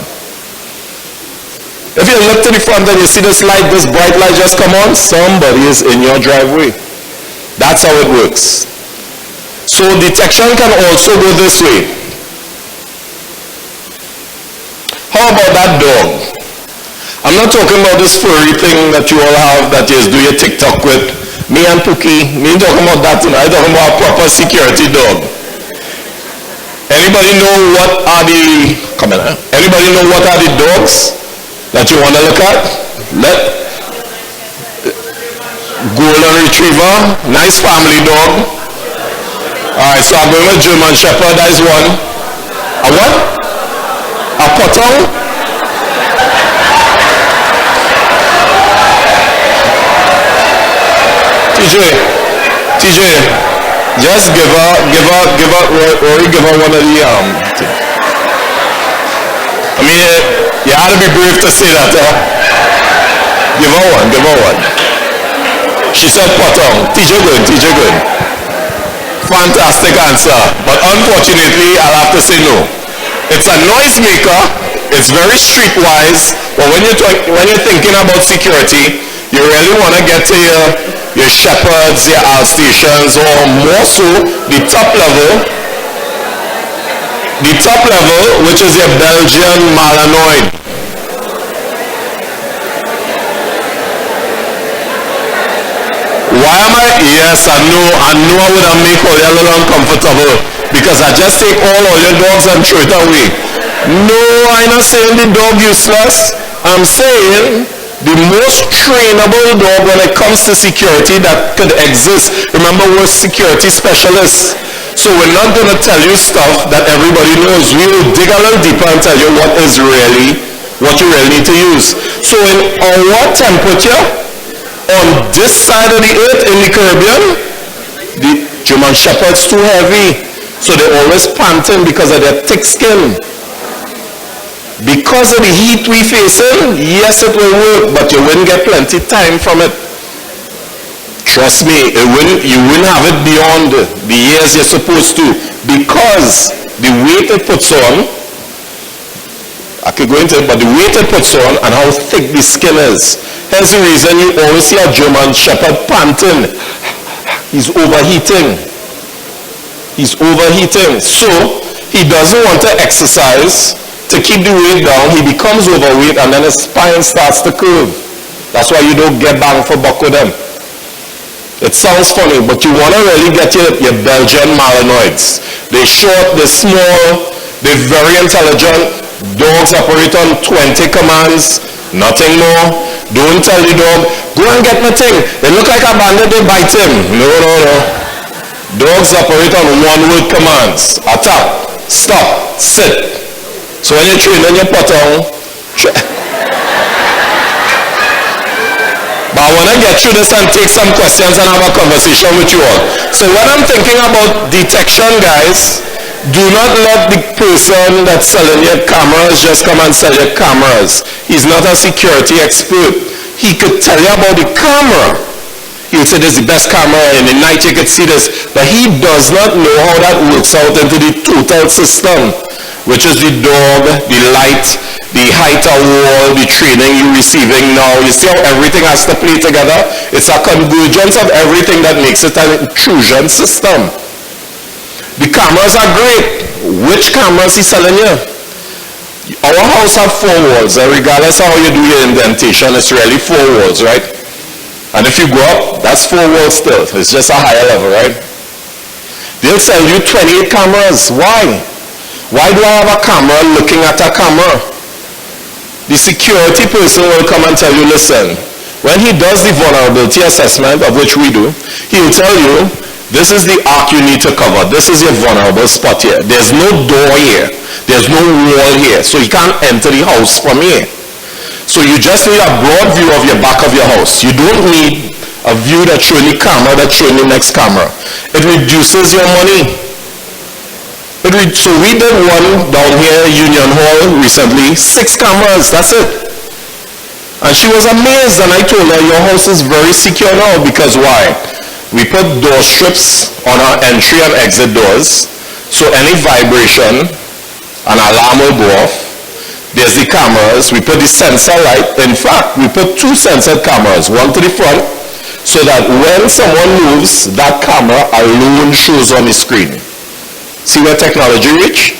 If you look to the front and you see this light, this bright light just come on, somebody is in your driveway. That's how it works. So detection can also go this way. How about that dog? I'm not talking about this furry thing that you all have that you do your TikTok with. Me and Pookie, me talking about that tonight. I'm talking about a proper security dog. Anybody know what are the, come on, anybody know what are the dogs that you want to look at? Golden Retriever, nice family dog. Alright, so I'm going with German Shepherd, that is one. A what? A potong? TJ, just give her one of the, I mean, you had to be brave to say that, Give her one. She said potong. TJ good. Fantastic answer, but unfortunately, I'll have to say no. It's a noisemaker, it's very streetwise, but when you're thinking about security, you really want to get to your shepherds, your outstations, or more so, the top level, which is your Belgian Malinois. Why am I? Yes, I know I would have made all you a little uncomfortable because I just take all your dogs and throw it away. No, I'm not saying the dog useless. I'm saying the most trainable dog when it comes to security that could exist. Remember, we're security specialists. So we're not going to tell you stuff that everybody knows. We will dig a little deeper and tell you what you really need to use. So in our temperature, on this side of the earth in the Caribbean, the German Shepherd's too heavy. So they're always panting because of their thick skin. Because of the heat we facing, yes, it will work, but you wouldn't get plenty time from it. Trust me, you wouldn't have it beyond the years you're supposed to, because the weight it puts on, I could go into it, but the weight it puts on and how thick the skin is. Here's the reason you always see a German Shepherd panting. He's overheating. So, he doesn't want to exercise to keep the weight down. He becomes overweight and then his spine starts to curve. That's why you don't get bang for buck with them. It sounds funny, but you want to really get your Belgian Malinois. They're short, they're small, they're very intelligent. Dogs operate on 20 commands, nothing more. Don't tell the dog, go and get my thing. They look like a bandit, they bite him. No. Dogs operate on one-word commands. Attack, stop, sit. So when you're training your potong, but I want to get through this and take some questions and have a conversation with you all. So when I'm thinking about detection, guys, do not let the person that's selling your cameras just come and sell your cameras. He's not a security expert. He could tell you about the camera. He would say this is the best camera, and in the night you could see this. But he does not know how that works out into the total system, which is the dog, the light, the height of wall, the training you're receiving now. You see how everything has to play together? It's a convergence of everything that makes it an intrusion system. The cameras are great. Which cameras is selling you? Our house have 4 walls, and regardless of how you do your indentation, it's really 4 walls, right? And if you go up, that's 4 walls still. It's just a higher level, right? They'll sell you 28 cameras. Why? Why do I have a camera looking at a camera? The security person will come and tell you, listen, when he does the vulnerability assessment, of which we do, he will tell you, this is the arc you need to cover. This is your vulnerable spot here. There's no door here. There's no wall here. So you can't enter the house from here. So you just need a broad view of your back of your house. You don't need a view that's showing the camera, that's showing the next camera. It reduces your money. So we did one down here, Union Hall, recently, 6 cameras, that's it. And she was amazed, and I told her, your house is very secure now, because why? We put door strips on our entry and exit doors, so any vibration, an alarm will go off. There's the cameras, we put the sensor light. In fact, we put 2 sensor cameras, one to the front, so that when someone moves, that camera alone shows on the screen. See where technology reach?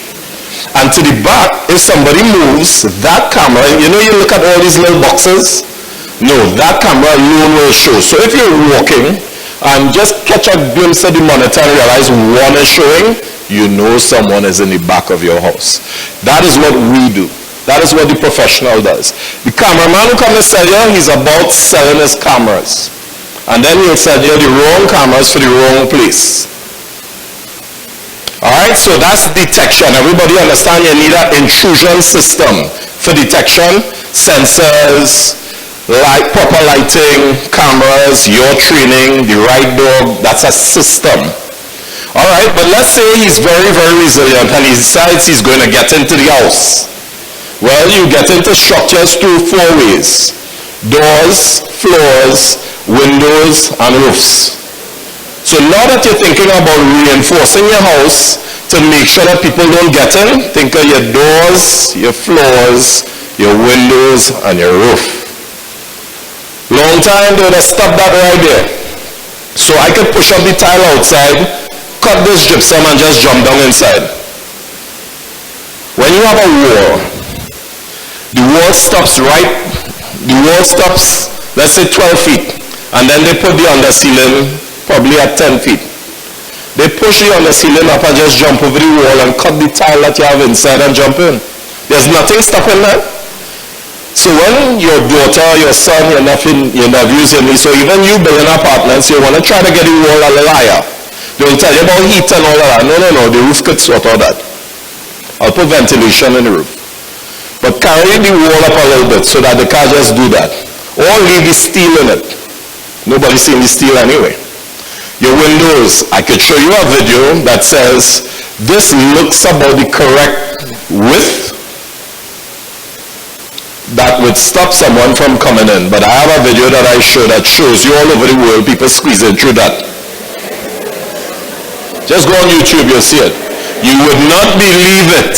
And to the back, if somebody moves, that camera, you look at all these little boxes? No, that camera alone will show. So if you're walking and just catch a glimpse of the monitor and realize one is showing, you know someone is in the back of your house. That is what we do. That is what the professional does. The cameraman who comes to sell you, he's about selling his cameras. And then he'll sell you the wrong cameras for the wrong place. Alright, so that's detection. Everybody understand you need an intrusion system for detection, sensors, proper lighting, cameras, your training, the right dog, that's a system. Alright, but let's say he's very, very resilient and he decides he's going to get into the house. Well, you get into structures through 4 ways. Doors, floors, windows, and roofs. So now that you're thinking about reinforcing your house to make sure that people don't get in, think of your doors, your floors, your windows, and your roof. Long time they would have stopped that right there. So I could push up the tile outside, cut this gypsum, and just jump down inside. When you have a wall, the wall stops, let's say 12 feet, and then they put the under ceiling probably at 10 feet. They push you on the ceiling up and just jump over the wall and cut the tile that you have inside and jump in. There's nothing stopping that. So when your daughter, your son, your nephew, your nephews, your niece, so even you building apartments, you want to try to get the wall a little higher. They will tell you about heat and all of that. No, the roof could sort all that. I'll put ventilation in the roof. But carry the wall up a little bit so that they can't just do that. Or leave the steel in it. Nobody's seen the steel anyway. Your windows, I could show you a video that says this looks about the correct width that would stop someone from coming in. But I have a video that I show that shows you all over the world people squeezing through that. Just go on YouTube, you'll see it. You would not believe it.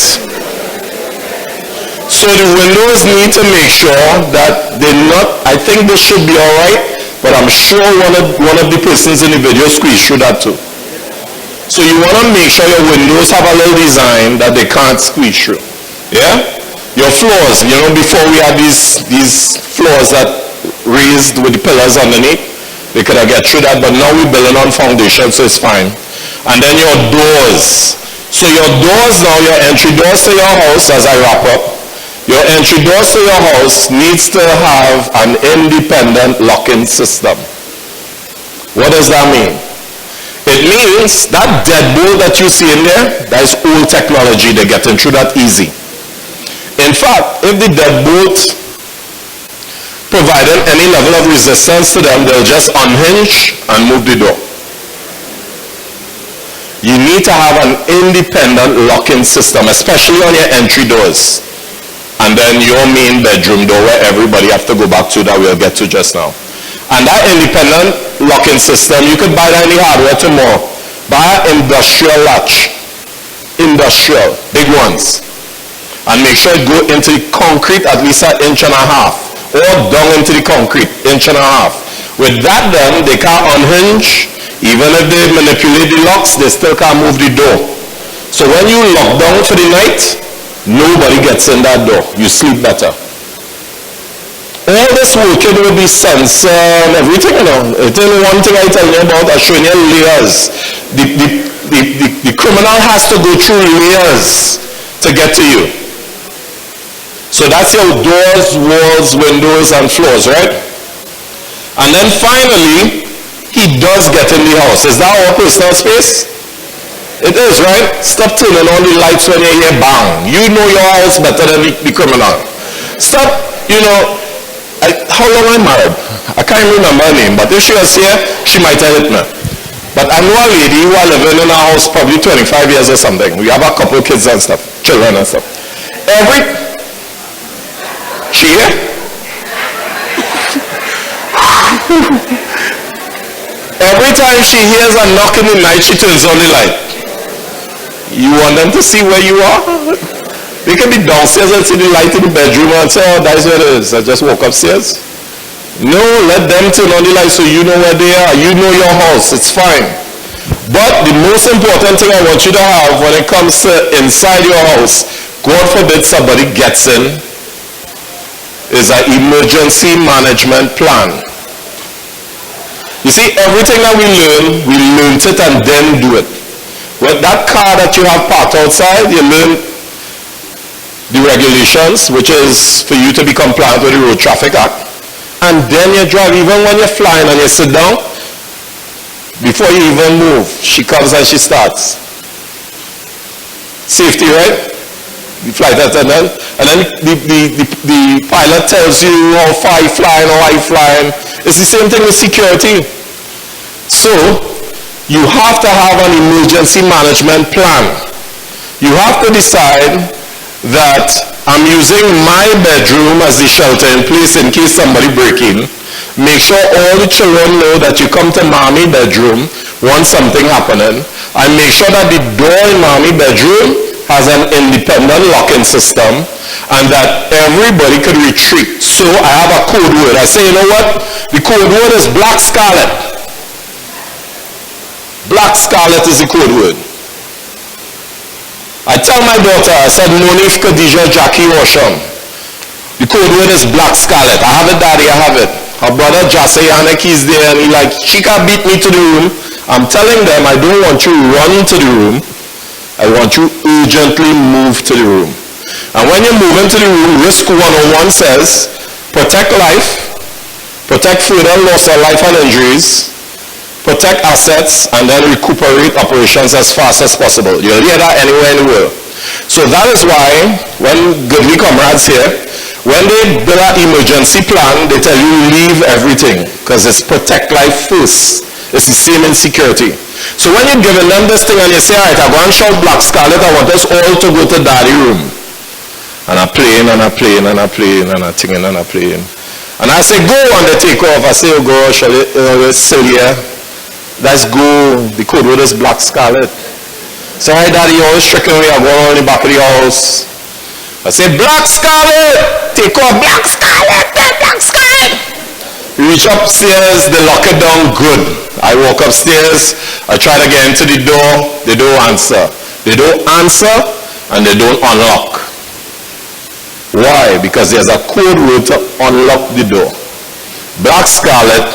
So the windows need to make sure that they're not, I think they should be all right. But I'm sure one of the persons in the video squeezed through that too. So you want to make sure your windows have a little design that they can't squeeze through. Yeah? Your floors, before we had these floors that raised with the pillars underneath, they could have get through that, but now we're building on foundation, so it's fine. And then your doors. So your doors now, your entry doors to your house, as I wrap up, your entry doors to your house needs to have an independent locking system. What does that mean? It means that deadbolt that you see in there, that is old technology. They're getting through that easy. In fact, if the deadbolt provided any level of resistance to them, they'll just unhinge and move the door. You need to have an independent locking system, especially on your entry doors. And then your main bedroom door where everybody have to go back to that we'll get to just now. And that independent locking system, you could buy that in the hardware tomorrow. Buy an industrial latch. Industrial, big ones. And make sure it go into the concrete at least 1.5 inches. Or down into the concrete, 1.5 inches. With that then, they can't unhinge. Even if they manipulate the locks, they still can't move the door. So when you lock down for the night, nobody gets in that door. You sleep better. All this working with the sensor and everything, It ain't one thing I tell you about, I'm showing you layers. The criminal has to go through layers to get to you. So that's your doors, walls, windows, and floors, right? And then finally, he does get in the house. Is that our personal space? It is, right? Stop turning on the lights when you hear bang. You know your house better than the criminal. Stop, how long am I married? I can't remember her name, but if she was here, she might have hit me. But I know a lady who are living in our house probably 25 years or something. We have a couple of kids and stuff, children and stuff. She here? Every time she hears a knock in the night, she turns on the light. You want them to see where you are? They can be downstairs and see the light in the bedroom and say, oh, that's where it is. I just woke upstairs. No, let them turn on the light so you know where they are. You know your house. It's fine. But the most important thing I want you to have when it comes to inside your house, God forbid somebody gets in, is an emergency management plan. You see, everything that we learned it and then do it. With that car that you have parked outside, you learn the regulations, which is for you to be compliant with the Road Traffic Act. And then you drive, even when you're flying and you sit down, before you even move, she comes and she starts. Safety, right? The flight attendant. And then the pilot tells you how far you're flying, how high you're flying. It's the same thing with security. So, you have to have an emergency management plan. You have to decide that I'm using my bedroom as the shelter in place in case somebody break in. Make sure all the children know that you come to mommy bedroom once something happening. And make sure that the door in mommy bedroom has an independent locking system and that everybody could retreat. So I have a code word. I say, you know what? The code word is Black Scarlet. Black Scarlet is the code word. I tell my daughter, I said, Monique, Khadija, Jackie, Osham. The code word is Black Scarlet. I have it, Daddy, I have it. Her brother, Jase Yannick, is there, and he like, she can beat me to the room. I'm telling them, I don't want you run to the room. I want you urgently move to the room. And when you move into the room, Risk 101 says, protect life, protect further loss of life and injuries, protect assets, and then recuperate operations as fast as possible. You'll hear that anywhere in the world. So that is why, when goodly comrades here, when they build an emergency plan, they tell you leave everything, because it's protect life first. It's the same in security. So when you're giving them this thing and you say, all right, I'm going to shout Black Scarlet, I want us all to go to daddy room. And I'm playing, and I'm playing, and I'm playing, and I'm singing, and I'm playing. And I say, go, and they take off. I say, oh, go, shall it, it's still here. Let's go. The code word is Black Scarlet. So, hey, daddy, you're always tricking me. I'm going on the back of the house. I say, Black Scarlet. Take off, Black Scarlet, Black Scarlet. We reach upstairs, they lock it down good. I walk upstairs, I try to get into the door, they don't answer. They don't answer, and they don't unlock. Why? Because there's a code word to unlock the door. Black Scarlet,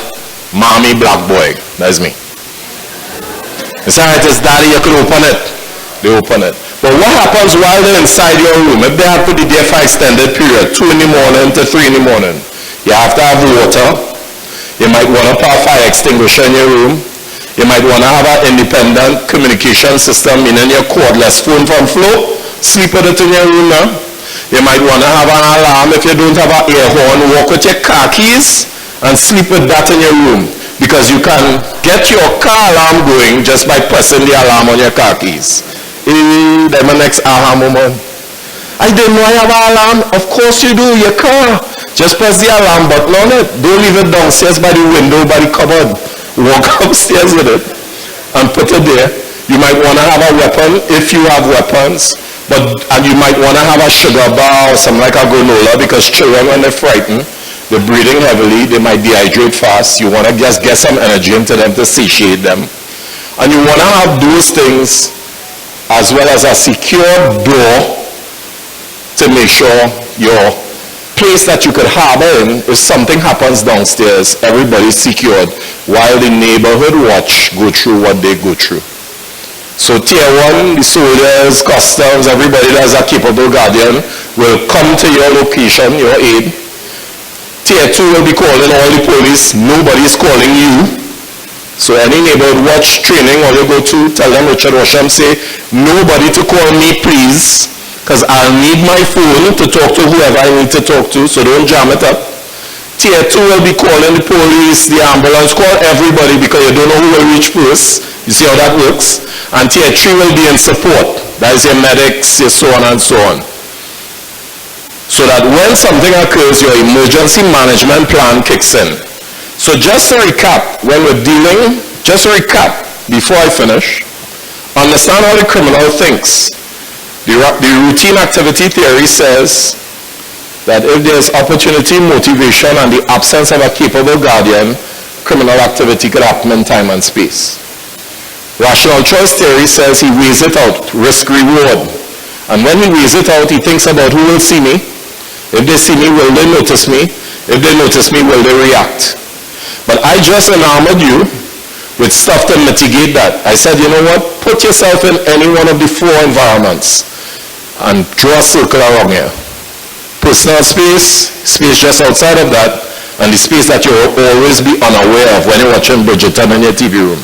mommy black boy. That's me. It's alright, it's daddy, you can open it. They open it. But what happens while they're inside your room? If they have to be there for extended period, 2 in the morning to 3 in the morning, you have to have water. You might want to put a fire extinguisher in your room. You might want to have an independent communication system, meaning your cordless phone from flow. Sleep with it in your room now. You might want to have an alarm. If you don't have an air horn, walk with your car keys and sleep with that in your room. Because you can get your car alarm going just by pressing the alarm on your car keys. Hey, that's my next aha moment. I didn't know I have an alarm. Of course you do, your car. Just press the alarm button on it. Don't leave it downstairs by the window, by the cupboard. Walk upstairs with it and put it there. You might want to have a weapon if you have weapons. And you might want to have a sugar bar or something like a granola, because children, when they're frightened, they're breathing heavily, they might dehydrate fast. You want to just get some energy into them to satiate them. And you want to have those things as well as a secure door to make sure your place that you could harbor in, if something happens downstairs, everybody's secured while the neighborhood watch go through what they go through. So tier 1, the soldiers, customs, everybody that's a capable guardian will come to your location, your aid. Tier 2 will be calling all the police. Nobody's calling you. So any neighborhood watch training, all you go to, tell them Richard Washam, say, nobody to call me, please, because I'll need my phone to talk to whoever I need to talk to, so don't jam it up. Tier 2 will be calling the police, the ambulance, call everybody because you don't know who will reach first. You see how that works? And Tier 3 will be in support. That is your medics, your so on and so on. So that when something occurs, your emergency management plan kicks in. So just to recap, when we're dealing, just to recap before I finish, understand how the criminal thinks. The routine activity theory says that if there's opportunity, motivation, and the absence of a capable guardian, criminal activity could happen in time and space. Rational choice theory says he weighs it out, risk-reward. And when he weighs it out, he thinks about who will see me. If they see me, will they notice me? If they notice me, will they react? But I just enamored you with stuff to mitigate that. I said, you know what? Put yourself in any one of the 4 environments and draw a circle around here. Personal space, space just outside of that, and the space that you'll always be unaware of when you're watching Bridgerton in your TV room.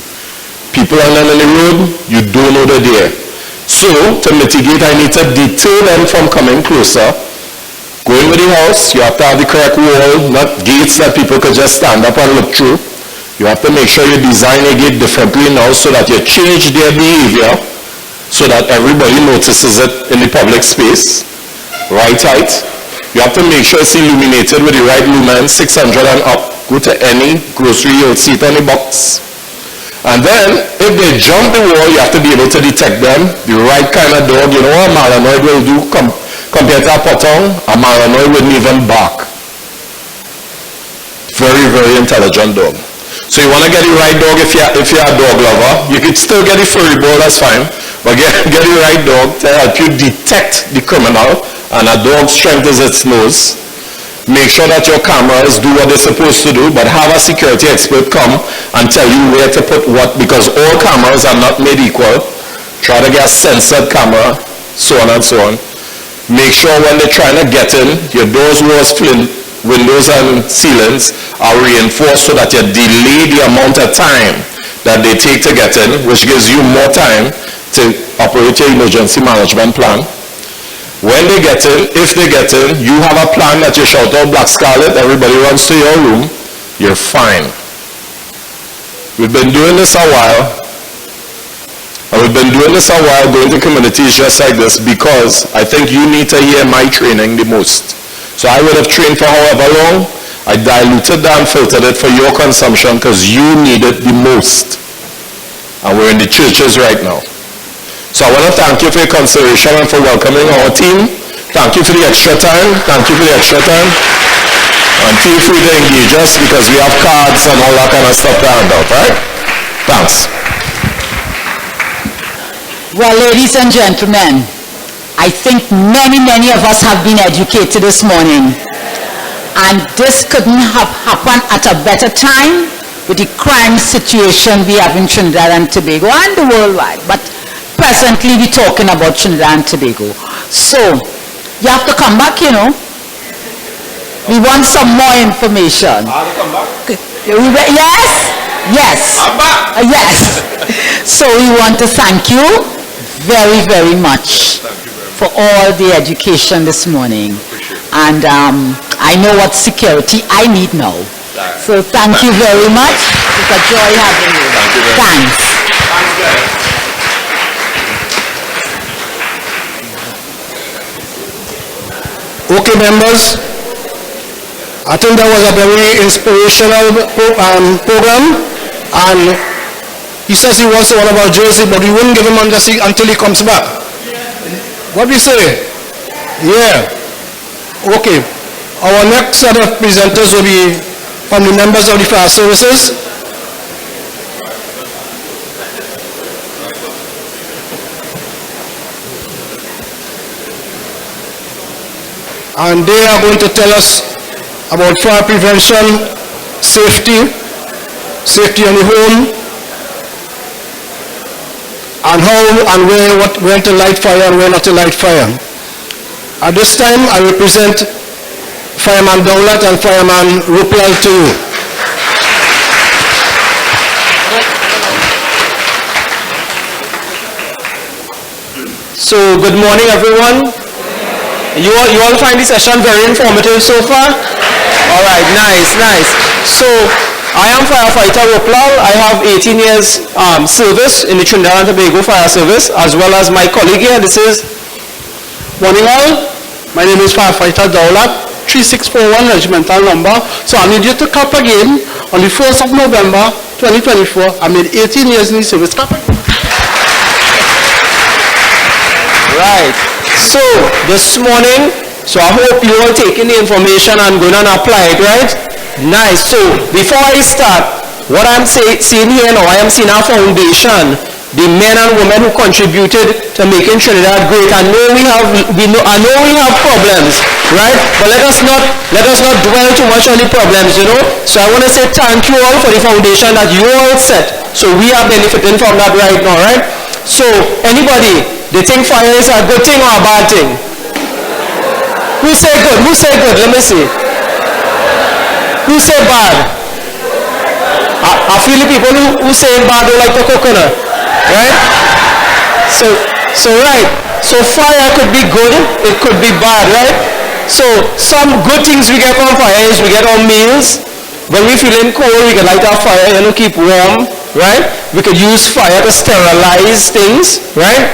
People are in the road, you don't know they're there. So, to mitigate, I need to deter them from coming closer. Going with the house, you have to have the correct wall, not gates that people could just stand up and look through. You have to make sure you design a gate differently now so that you change their behavior so that everybody notices it in the public space. Right height. You have to make sure it's illuminated with the right lumen, 600 and up. Go to any grocery, you'll see it on the box. And then, if they jump the wall, you have to be able to detect them. The right kind of dog, you know what a Malinois will do compared to a Potong? A Malinois wouldn't even bark. Very, very intelligent dog. So you want to get the right dog if you're a dog lover. You could still get the furry ball, that's fine. But get the right dog to help you detect the criminal. And a dog's strength is its nose. Make sure that your cameras do what they're supposed to do, but have a security expert come and tell you where to put what, because all cameras are not made equal. Try to get a censored camera, so on and so on. Make sure when they're trying to get in, your doors, walls, windows and ceilings are reinforced so that you delay the amount of time that they take to get in, which gives you more time to operate your emergency management plan. When they get in, if they get in, you have a plan that you shout out Black Scarlet, everybody runs to your room, you're fine. We've been doing this a while, and we've been doing this a while, going to communities just like this, because I think you need to hear my training the most. So I would have trained for however long, I diluted that and filtered it for your consumption because you need it the most. And we're in the churches right now. So I want to thank you for your consideration and for welcoming our team. Thank you for the extra time. Thank you for the extra time. And feel free to engage us because we have cards and all that kind of stuff to hand out, right? Thanks. Well, ladies and gentlemen, I think many of us have been educated this morning. And this couldn't have happened at a better time with the crime situation we have in Trinidad and Tobago and the worldwide. But presently we're talking about Trinidad and Tobago. So, you have to come back, you know. We want some more information. I have to come back? Yes? Yes. I'm back. Yes. So we want to thank you very much for all the education this morning. And I know what security I need now. So thank you very much. It's a joy having you. Thank you very much. Thanks. Thanks, guys. Okay, members, I think that was a very inspirational program, and he says he wants one of our jersey, but we wouldn't give him until he comes back. What do you say? Yeah. Okay. Our next set of presenters will be from the members of the fire services. And they are going to tell us about fire prevention, safety in the home, and how and when to light fire and when not to light fire. At this time, I will present Fireman Dowlett and Fireman Rupel to you. So, good morning, everyone. You all find the session very informative so far? All right, nice, nice. So, I am firefighter Roplal. I have 18 years service in the Trinidad and Tobago Fire Service, as well as my colleague here. This is Morning all. My name is Firefighter Dowlat, 3641 regimental number. So I need you to clap again on the 1st of November 2024. I made 18 years in the service. Clap. right. So, this morning, so I hope you all taking the information and going and apply it, right? Nice. So, before I start, what I'm seeing here now, I am seeing our foundation, the men and women who contributed to making Trinidad great. I know we have problems, right? But let us not dwell too much on the problems, you know. So I want to say thank you all for the foundation that you all set. So we are benefiting from that right now, right? So anybody, they think fire is a good thing or a bad thing? Who say good? Who say good? Let me see. Who say bad? I feel the people who say bad don't like the coconut. Right? So right. So fire could be good, it could be bad, right? So some good things we get from fire is we get our meals. When we're feeling cold, we can light our fire, you know, keep warm, right? We could use fire to sterilize things, right?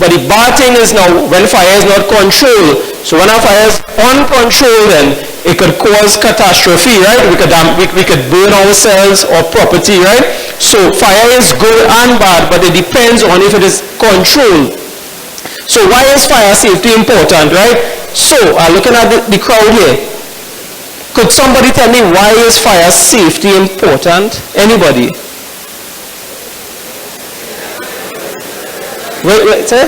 But the bad thing is now when fire is not controlled. So when our fire is uncontrolled, then it could cause catastrophe, right? We could burn ourselves or property, right? So fire is good and bad, but it depends on if it is controlled. So why is fire safety important, right? So looking at the crowd here, could somebody tell me why is fire safety important? Anybody? Wait, say?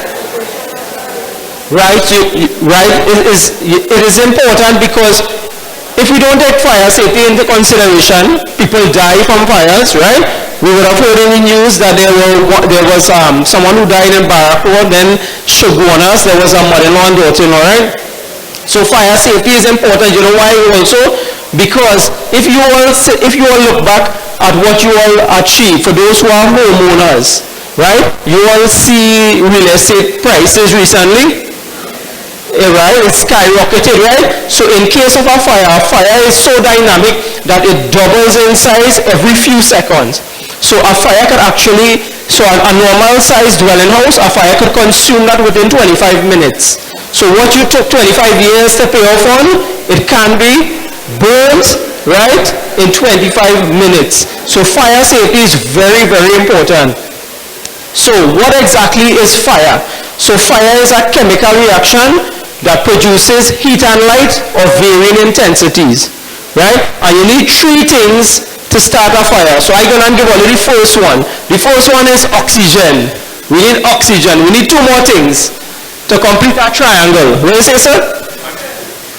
Right, it is important because if we don't take fire safety into consideration, people die from fires, right? We would have heard in the news that there was someone who died in Barrack Road, then Shogunas, there was a mother-in-law and daughter-in-law, right? So fire safety is important. You know why also? Because if you all look back at what you all achieve, for those who are homeowners, right? You all see real estate prices recently. Right, it's skyrocketed, right? So in case of a fire is so dynamic that it doubles in size every few seconds. So a fire could actually, so a normal sized dwelling house, a fire could consume that within 25 minutes. So what you took 25 years to pay off on, it can be burnt, right, in 25 minutes. So fire safety is very, very important. So what exactly is fire? So fire is a chemical reaction that produces heat and light of varying intensities, right? And you need three things to start a fire. So I'm going to give only the first one. The first one is oxygen. We need oxygen. We need two more things to complete our triangle. What do you say, sir?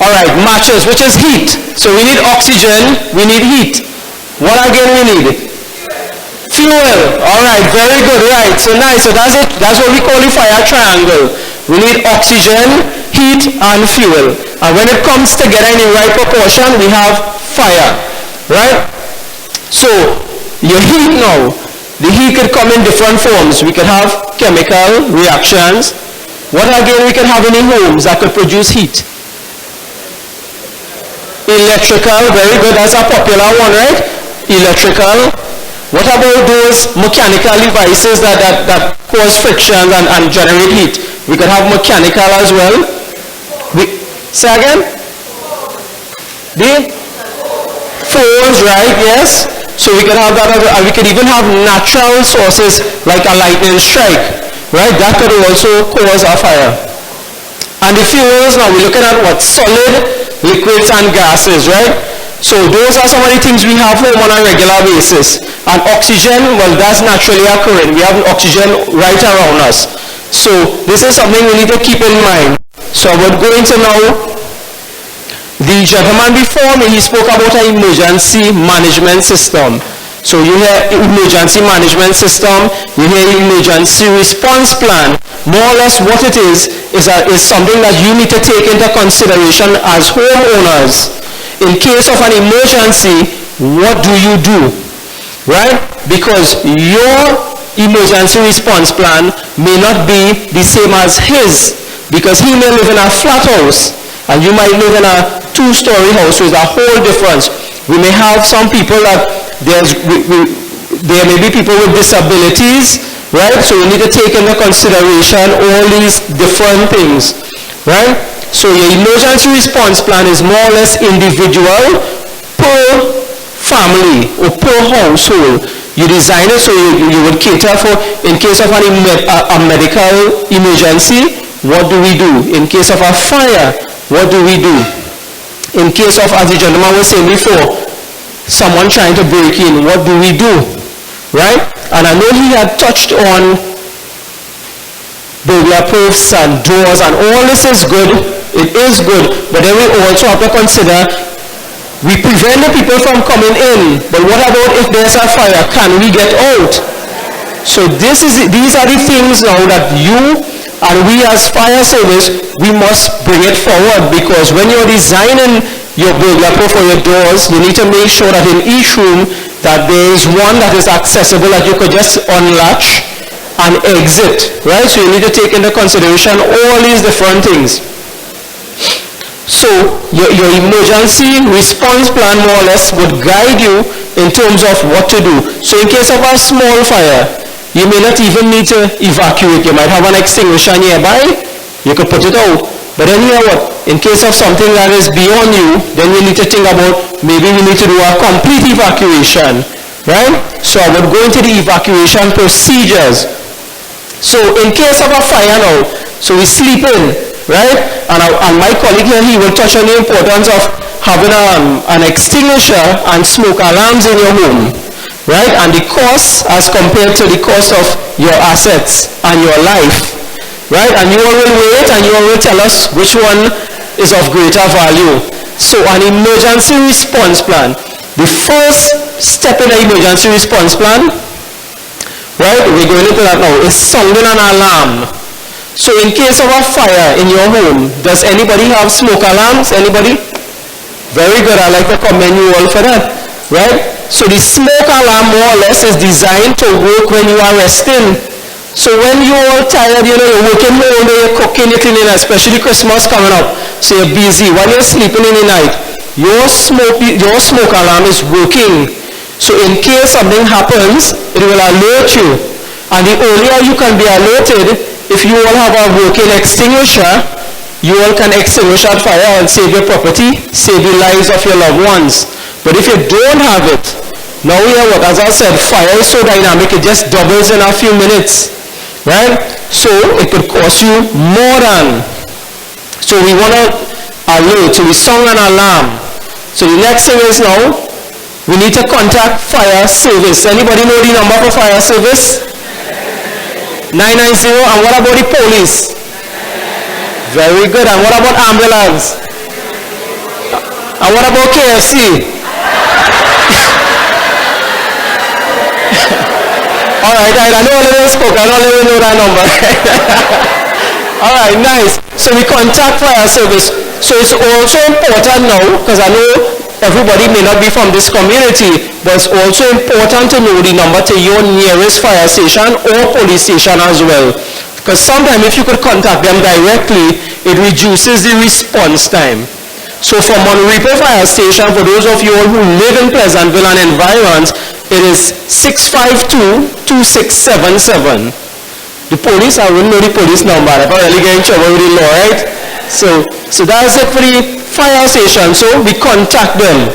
All right, matches, which is heat. So we need oxygen, we need heat. What again we need? Fuel. All right, very good, right. So nice. So that's it. That's what we call the fire triangle. We need oxygen, heat, and fuel. And when it comes together in the right proportion, we have fire, right? So, your heat now, the heat could come in different forms. We could have chemical reactions. What again we can have in the homes that could produce heat? Electrical, very good, that's a popular one, right? Electrical. What about those mechanical devices that cause friction and generate heat? We could have mechanical as well. Say again? The phones, right? Yes. So we could have that. We could even have natural sources like a lightning strike, right? That could also cause a fire. And the fuels, now we're looking at what? Solid, liquids, and gases, right? So those are some of the things we have home on a regular basis. And oxygen, well, that's naturally occurring. We have oxygen right around us. So this is something we need to keep in mind. So we're going to now, the gentleman before me, he spoke about an emergency management system. So you hear emergency management system, you hear emergency response plan. More or less what it is something that you need to take into consideration as homeowners. In case of an emergency, what do you do? Right? Because your emergency response plan may not be the same as his, because he may live in a flat house. And you might live in a 2-story house, so it's a whole difference. We may have some people that there may be people with disabilities, right? So you need to take into consideration all these different things, right? So your emergency response plan is more or less individual per family or per household. You design it so you would cater for, in case of a medical emergency, what do we do? In case of a fire, what do we do? In case of, as the gentleman was saying before, someone trying to break in, what do we do? Right? And I know he had touched on burglar proofs and doors, and all this is good. It is good. But then we also have to consider, we prevent the people from coming in, but what about if there's a fire? Can we get out? So these are the things now that you and we as fire service, we must bring it forward, because when you're designing your burglar proof for your doors, you need to make sure that in each room that there is one that is accessible that you could just unlatch and exit, right? So you need to take into consideration all these different things. So your emergency response plan more or less would guide you in terms of what to do. So in case of a small fire, you may not even need to evacuate. You might have an extinguisher nearby, you could put it out. But then you know what? In case of something that is beyond you, then you need to think about maybe we need to do a complete evacuation, right? So I would go into the evacuation procedures. So in case of a fire now, so we sleep in, right? And my colleague here, he will touch on the importance of having an extinguisher and smoke alarms in your home, right? And the cost as compared to the cost of your assets and your life, right? And you all will wait and you all will tell us which one is of greater value. So an emergency response plan. The first step in an emergency response plan, right, we're going into that now, is sounding an alarm. So in case of a fire in your home, does anybody have smoke alarms? Anybody? Very good, I'd like to commend you all for that, right? So the smoke alarm more or less is designed to work when you are resting. So when you're all tired, you know, you're working all day, you're cooking, you're cleaning, especially Christmas coming up, so you're busy. When you're sleeping in the night, your smoke alarm is working. So in case something happens, it will alert you. And the earlier you can be alerted, if you all have a working extinguisher, you all can extinguish that fire and save your property, save the lives of your loved ones. But if you don't have it, now we have what, as I said, fire is so dynamic, it just doubles in a few minutes, right? So it could cost you more than. So we want to alert, so we sound an alarm. So the next thing is now, we need to contact fire service. Anybody know the number for fire service? 990. And what about the police? Very good. And what about ambulance? And what about KFC? Alright, I know a little spoke, I don't even know that number. Alright, nice. So we contact fire service. So it's also important now, because I know everybody may not be from this community, but it's also important to know the number to your nearest fire station or police station as well. Because sometimes if you could contact them directly, it reduces the response time. So for Monrepo Fire Station, for those of you all who live in Pleasantville and environs, it is 652-2677. The police, I wouldn't know the police number, if I really get in trouble with the law, right? So that's it for the fire station. So we contact them,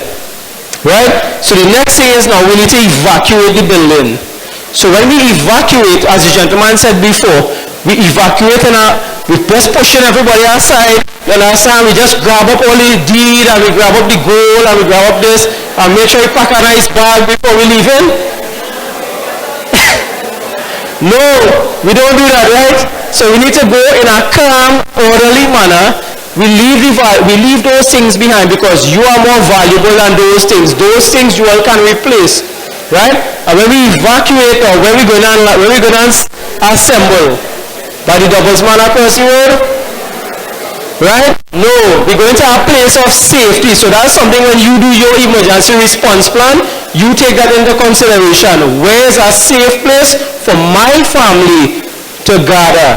right? So the next thing is now we need to evacuate the building. So when we evacuate, as the gentleman said before, we evacuate and we just pushing everybody aside. You understand? We just grab up all the deed and we grab up the gold and we grab up this and make sure we pack a nice bag before we leave in. No, we don't do that, right? So we need to go in a calm, orderly manner. We leave those things behind because you are more valuable than those things. Those things you all can replace, right? And when we evacuate or when we go down assemble, by the doubles man across the road, right? No, we're going to a place of safety. So that's something when you do your emergency response plan, you take that into consideration. Where is a safe place for my family to gather?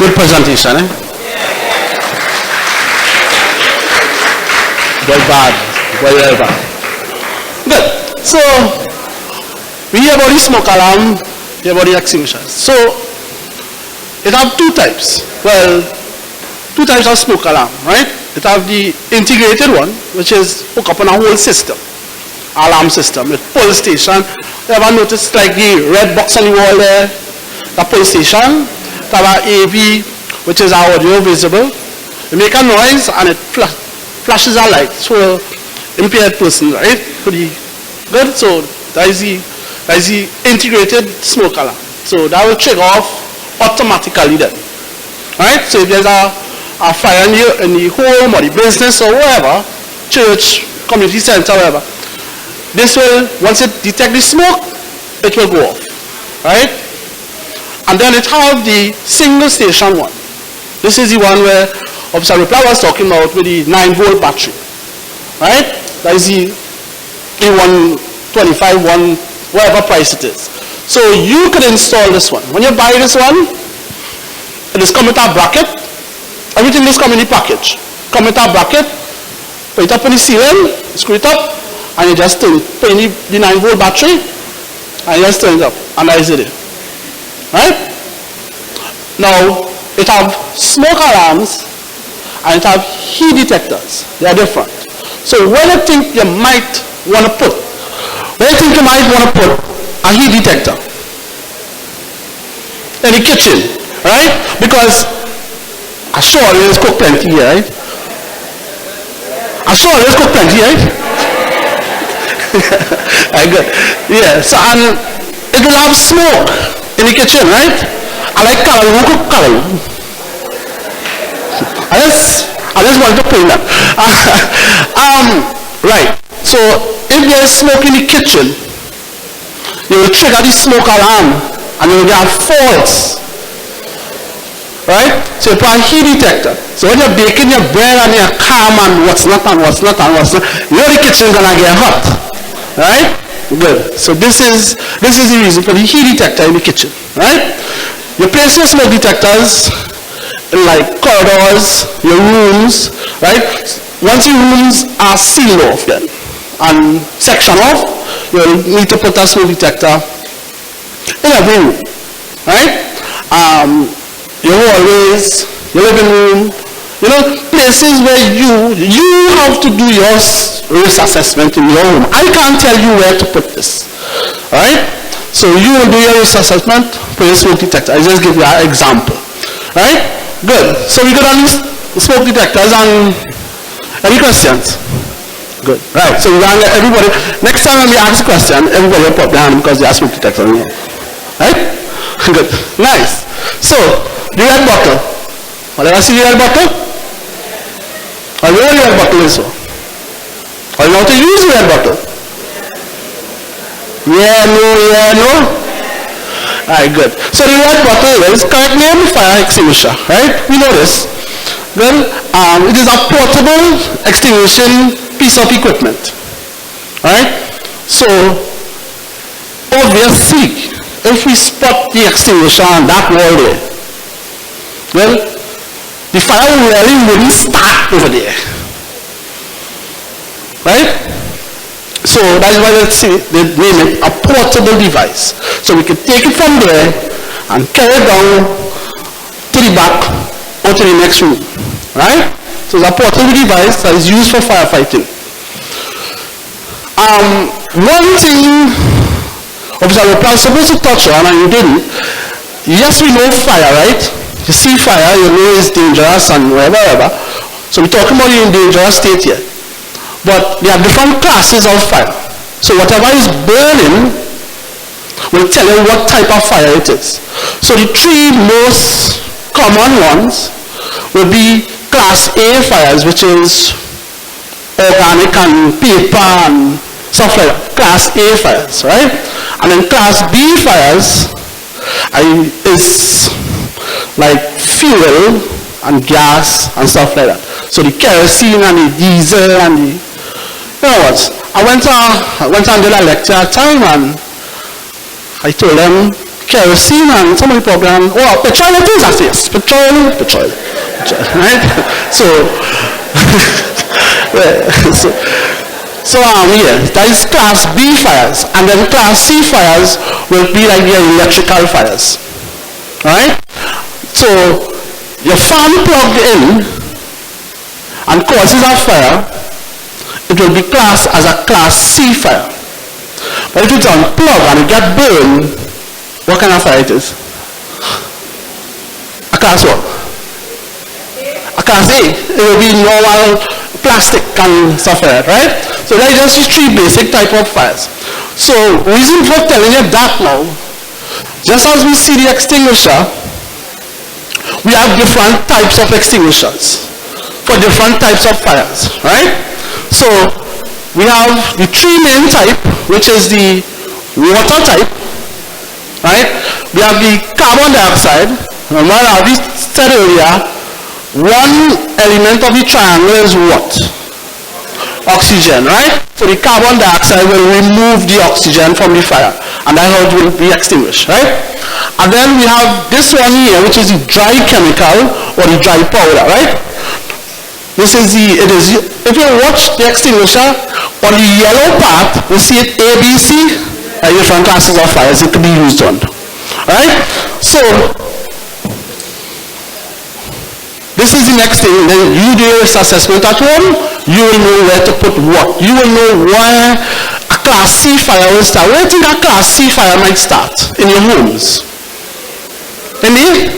Good presentation, eh? Very bad. Very bad. Good. So, we hear about the smoke alarm, we hear about the extinguishers. So, it have two types. Well, two types of smoke alarm, right? It have the integrated one, which is hook up on a whole system, alarm system, with pull station. You ever notice like the red box on the wall there? The pull station. It have an AV, which is audio visible. It make a noise and it flashes a light. So, impaired person, right? Pretty good. So, that is the integrated smoke alarm. So, that will trigger off automatically then. Right? So, if there's a fire in the home or the business or wherever, church, community center, wherever, this will, once it detects the smoke, it will go off. Right? And then it have the single station one. This is the one where Officer Reply was talking about with the 9-volt battery. Right? That is the 125 one, whatever price it is. So you could install this one. When you buy this one, it is come with a bracket. Everything is come in the package. Come with a bracket, put it up in the ceiling, screw it up, and you just turn it. Put in the 9-volt battery, and you just turn it up, and that is it. Right? Now, it have smoke alarms, and it have heat detectors. They are different. So where do you think you might want to put? Where do you think you might want to put a heat detector? In the kitchen, right? Because I sure always cook plenty, right? I sure always cook plenty, right? Yeah, so and it will have smoke in the kitchen, right? I like color, who cook color? I just want to point that. Right, so if there is smoke in the kitchen, you will trigger the smoke alarm and you will get faults. Right? So you put a heat detector. So when you're baking your bread and you're calm and what's not, you know the kitchen is gonna get hot. Right? Good. So this is the reason for the heat detector in the kitchen. Right? You place your smoke detectors in like corridors, your rooms, right? Once your rooms are sealed off then and sectioned off, you'll need to put a smoke detector in every room. Right? Your hallways, your living room, you know, places where you have to do your risk assessment in your home. I can't tell you where to put this. Alright? So you will do your risk assessment for your smoke detector. I just give you an example. Alright? Good. So we got on the smoke detectors and any questions? Good. Right. So we're going to get everybody. Next time when we ask a question, everybody will put down because they are smoke detectors. Right? Good. Nice. So, the red bottle. Whatever see the red bottle? Or where the red bottle is so? Or you know how to use the red bottle? Yeah, no. Alright, good. So the red bottle is correct name fire extinguisher, right? We know this. Well, it is a portable extinguishing piece of equipment. Right? So, obviously, if we spot the extinguisher on that wall there, well, the fire really wouldn't start over there. Right? So that's why they name it a portable device. So we can take it from there and carry it down to the back or to the next room. Right? So it's a portable device that is used for firefighting. One thing Officer Reply was supposed to touch on and you didn't. Yes, we know fire, right? You see fire, you know it's dangerous and whatever. So we're talking about you in dangerous state here. But there are different classes of fire. So whatever is burning will tell you what type of fire it is. So the three most common ones will be class A fires, which is organic and paper and stuff like that. Class A fires, right? And then class B fires is like fuel and gas and stuff like that. So the kerosene and the diesel and the, you know what? I went and did a lecture at time and I told them kerosene and some of the program, petrol it is actually, yes, petrol, right? So, yeah, that is class B fires, and then class C fires will be like your electrical fires, right? So, your fan plugged in and causes a fire, it will be classed as a class C fire. But if it's unplugged and it gets burned, what kind of fire it is? A class what? A class A. It will be normal plastic and stuff like that, right? So there are just three basic type of fires. So reason for telling you that now, just as we see the extinguisher, we have different types of extinguishers for different types of fires, right? So we have the three main type, which is the water type, right? We have the carbon dioxide. Remember, as we said earlier, one element of the triangle is what? Oxygen, right? So the carbon dioxide will remove the oxygen from the fire, and that's how it will be extinguished, right? And then we have this one here, which is the dry chemical or the dry powder, right? This is if you watch the extinguisher, on the yellow part, you see it A, B, C, different classes of fires it could be used on, right? So, this is the next thing. Then you do your risk assessment at home, you will know where to put what. You will know where a class C fire will start. Where do you think a class C fire might start? In your homes. Indeed?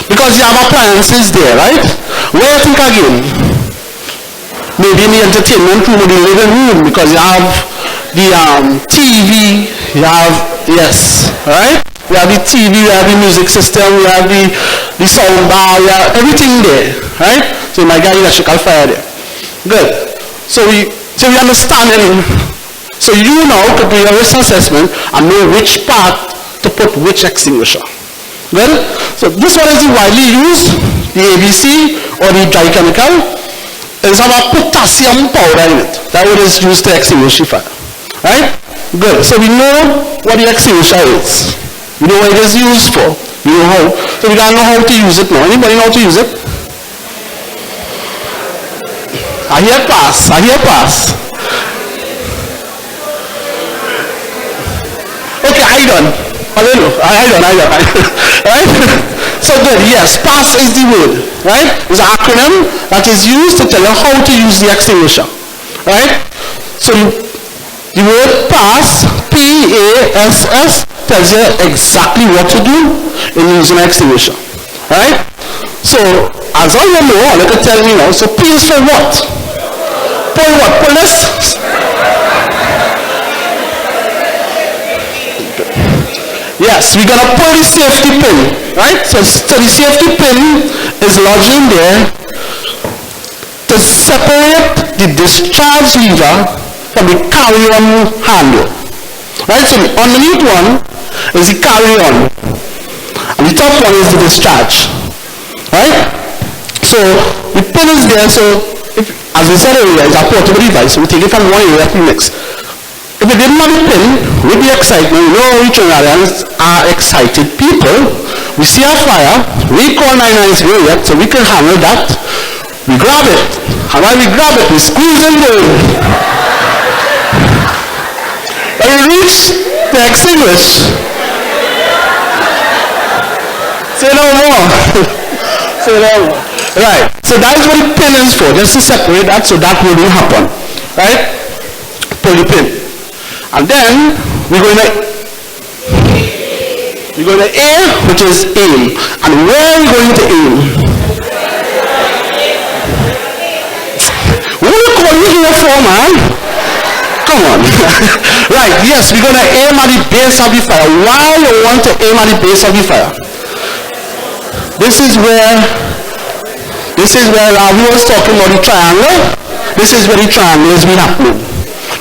Because you have appliances there, right? Where do you think again? Maybe in the entertainment room or the living room, because you have the TV, you have, yes, right? We have the TV, we have the music system, we have the sound bar, we have everything there, right? So you might get electrical fire there. Good. So we understand, so you now could do your risk assessment and know which part to put which extinguisher. Good? So this one is the widely used, the ABC or the dry chemical. It's have a potassium powder in it. That one is used to extinguish the fire. Right? Good. So we know what the extinguisher is. We know what it is used for. We know how. So we gotta know how to use it now. Anybody know how to use it? I hear pass. Okay, I done. Right? So good, yes, pass is the word, right? It's an acronym that is used to tell you how to use the extinguisher, right? So the word pass, P-A-S-S, tells you exactly what to do in using an extinguisher, right? So, as all you know, let me tell me now, so P is for what? Pull what? Pull this? Yes, we're going to pull the safety pin, right? So the safety pin is lodged in there to separate the discharge lever from the carry-on handle, right? So the underneath one is the carry-on, and the top one is the discharge, right? So the pin is there, so as we said earlier, it's a portable device, so we take it from one area to the next. If we didn't have a pin, with the excitement, we know Trinidadians are excited people. We see a fire, we call 990 yet, so we can handle that. We grab it, and when we grab it, we squeeze and burn. When we reach the extinguish, say no more. Say no more. Right, so that is what the pin is for, just to separate that so that wouldn't happen. Right? Pull the pin. And then we're going to A, which is aim. And where are we going to aim? What are you calling here for, man? Come on. Right, yes, we're going to aim at the base of the fire. Why you want to aim at the base of the fire? This is where we was talking about the triangle. This is where the triangle is happening.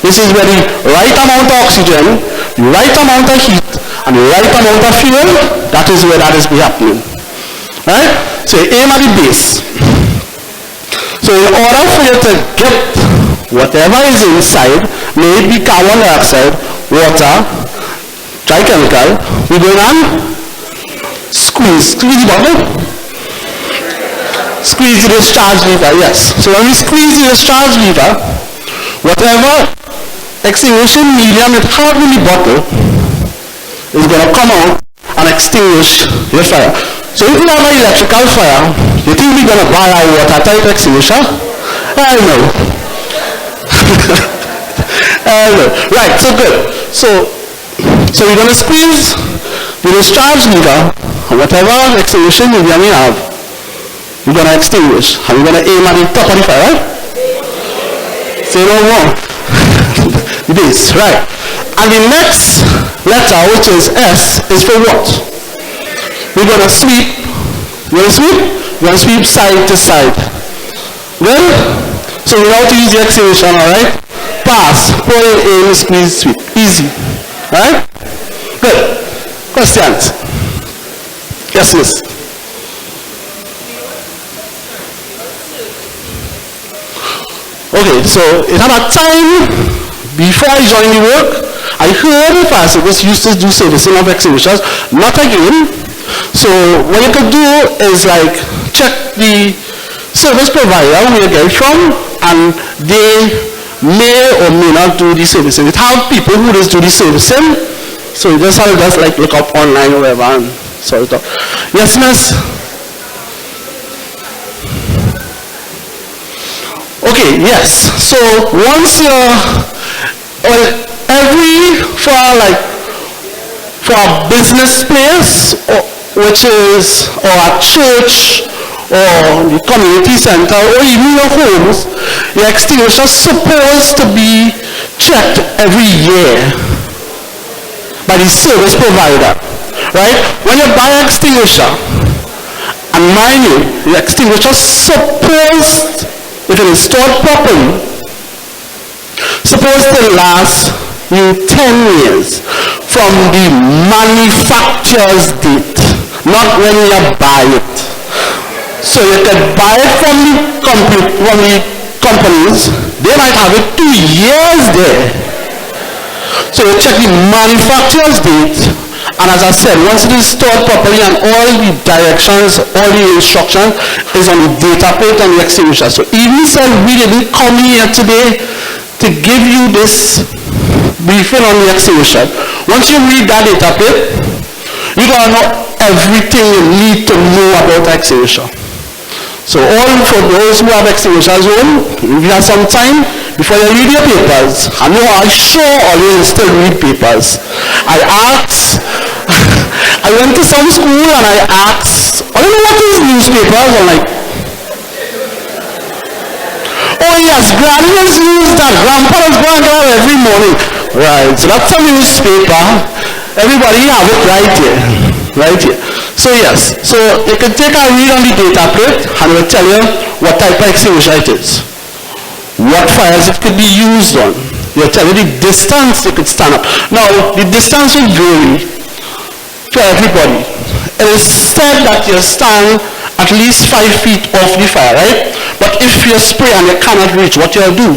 This is where the right amount of oxygen, the right amount of heat, and the right amount of fuel, that is where that is happening. Right? So you aim at the base. So in order for you to get whatever is inside, may it be carbon dioxide, water, dry chemical, we go and squeeze the bottle. Squeeze the discharge lever, yes. So when we squeeze the discharge lever, whatever extinguishing medium it had in the bottle is going to come out and extinguish your fire. So if you have an electrical fire, you think we're going to buy a water type extinguisher? I know. Right, so good. So we're going to squeeze the discharge lever, and whatever extinguishing medium we have, we're going to extinguish. And we're going to aim at the top of the fire, right? Say no more. The base, right. And the next letter, which is S, is for what? We're going to sweep. We're going to sweep? We're going to sweep side to side. Good? So we know how to use the extinguisher, alright? Pass, pull in, squeeze, sweep. Easy. Alright? Good. Questions? Yes, miss. Okay, so it had a time before I joined the work. I heard the fire service used to do servicing of extinguishers, not again. So what you could do is like check the service provider where you get it from, and they may or may not do the servicing. It have people who just do the servicing, so you just have to just like look up online or whatever and sort it out. Yes, miss? Okay, yes. So once you're, for a business place, which is, or a church, or the community center, or even your homes, your extinguisher is supposed to be checked every year by the service provider, right? When you buy an extinguisher, and mind you, the extinguisher is supposed, if it is stored properly, supposed to last you 10 years from the manufacturer's date, not when you buy it. So you can buy it from the companies, they might have it 2 years there. So you check the manufacturer's date, and as I said, once it is stored properly and all the directions, all the instructions is on the data plate on the extinguisher. So even if we didn't come here today to give you this briefing on the extinguisher, once you read that data plate, you're going to know everything you need to know about the extinguisher. So all for those who have extinguishers home, if you have some time, before you read your papers, I know I'm sure all you still read papers. I went to some school and I asked, I don't know what is newspapers, I'm like, oh yes, grannies use that, grandpas go and get it every morning. Right, so that's a newspaper, everybody have it right here, right here. So yes, so you can take a read on the data plate and it will tell you what type of extinguisher it is, what fires it could be used on. It will tell you the distance you could stand up. Now, the distance will vary for everybody. It is said that you stand at least 5 feet off the fire, right? But if you spray and you cannot reach, what you'll do?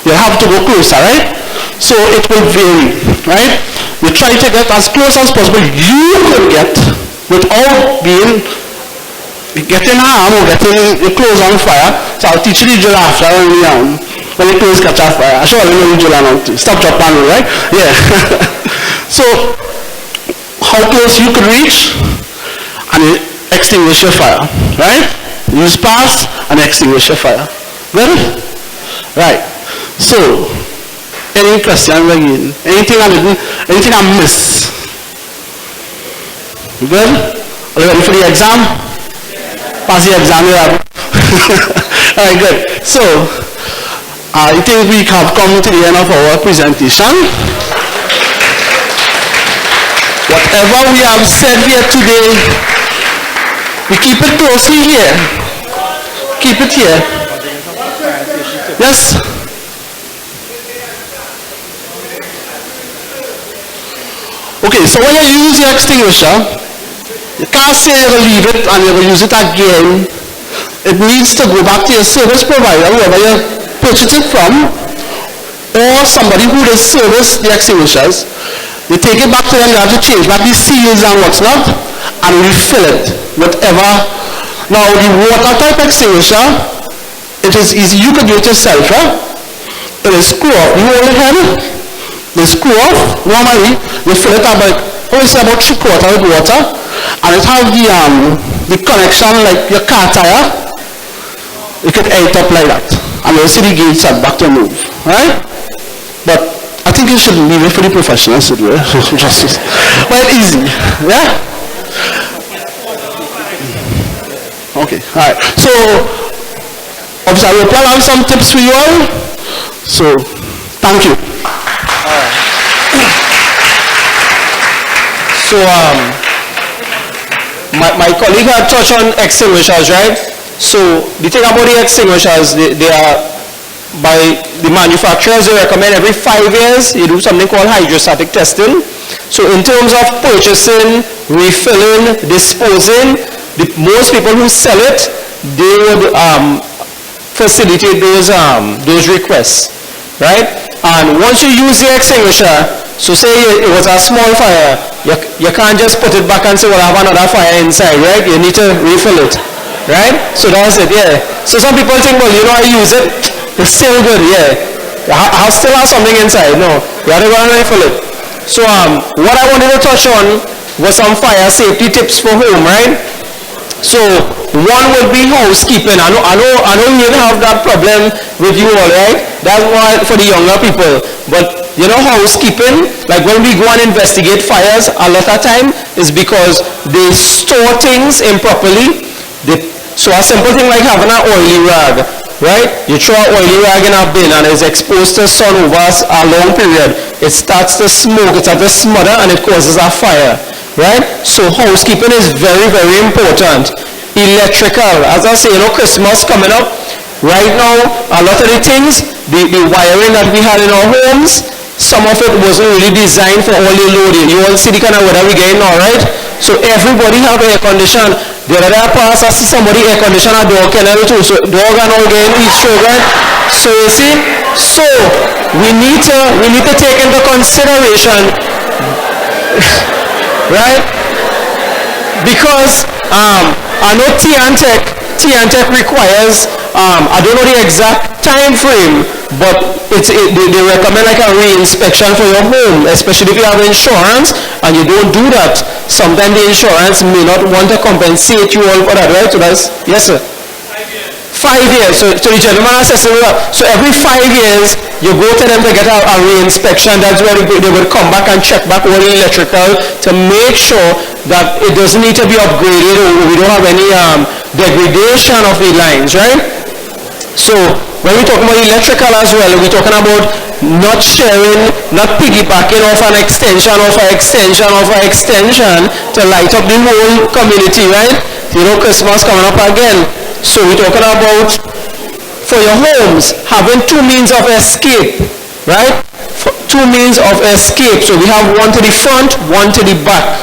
You have to go closer, right? So it will vary, right? You try to get as close as possible you could get without getting harm or getting your clothes on fire. So I'll teach you the drill after when your clothes catch on fire. I sure I know the drill now too. Stop, drop, panel, right? Yeah. So how close you could reach and extinguish your fire, right? Use pass and extinguish your fire. Good? Right. So, any questions again? Anything I miss? You good? Are you ready for the exam? Pass the exam, you have. Alright, good. So, I think we have come to the end of our presentation. Whatever we have said here today, we keep it closely here. Keep it here. Yes? Okay, so when you use your extinguisher, you can't say you will leave it and you will use it again. It needs to go back to your service provider, whoever you purchased it from, or somebody who does service the extinguishers. They take it back to them, they have to change back the seals and what's not, and refill it, whatever. Now, the water type extinguisher, it is easy, you could do it yourself, huh? It is screw off, you hold it head, they screw off, normally, you fill it up about 3/4 with water, and it have the connection like your car tire, you could air it up like that, and you'll see the gauge set back to move, right? But I think you should leave it for the professionals to do it. Well, easy, yeah? Okay, all right. So, obviously, I will plan out some tips for you all. So, thank you. All right. So, my colleague had touched on extinguishers, right? So, the thing about the extinguishers, they are, by the manufacturers, they recommend every 5 years you do something called hydrostatic testing. So in terms of purchasing, refilling, disposing, most people who sell it, they would facilitate those requests, right? And once you use the extinguisher, so say it was a small fire, you can't just put it back and say, well, I have another fire inside, right? You need to refill it, right? So that's it, yeah. So some people think, well, I use it, it's still good, yeah. I still have something inside. No, you have to go and refill it. So what I wanted to touch on was some fire safety tips for home, right? So one would be housekeeping. I know you have that problem with you all, right? That's why for the younger people. But housekeeping, like when we go and investigate fires, a lot of time is because they store things improperly. So a simple thing like having an oily rag, right? You throw an oily rag in a bin and it's exposed to sun over a long period. It starts to smoke, it starts to smother, and it causes a fire, right? So housekeeping is very, very important. Electrical, as I say, Christmas coming up. Right now, a lot of the things, the wiring that we had in our homes, some of it wasn't really designed for all the loading. You all see the kind of weather we're getting now, right? So everybody have air condition. The other day I passed, I see somebody air condition a dog kennel too. So dog and all getting heat stroke, right? So you see, so we need to take into consideration, right? Because I know TTARP requires, I don't know the exact time frame, but they recommend like a re-inspection for your home, especially if you have insurance and you don't do that. Sometimes the insurance may not want to compensate you all for that, right? So that's, yes sir? 5 years. So the gentleman assessing that. So every 5 years, you go to them to get a re-inspection. That's where they would come back and check back all the electrical to make sure that it doesn't need to be upgraded or we don't have any degradation of the lines, right? So when we're talking about electrical as well, we're talking about not sharing, not piggybacking off an extension of an extension of an extension to light up the whole community, right? Christmas coming up again. So we're talking about, for your homes, having 2 means of escape, right? 2 means of escape. So we have one to the front, one to the back,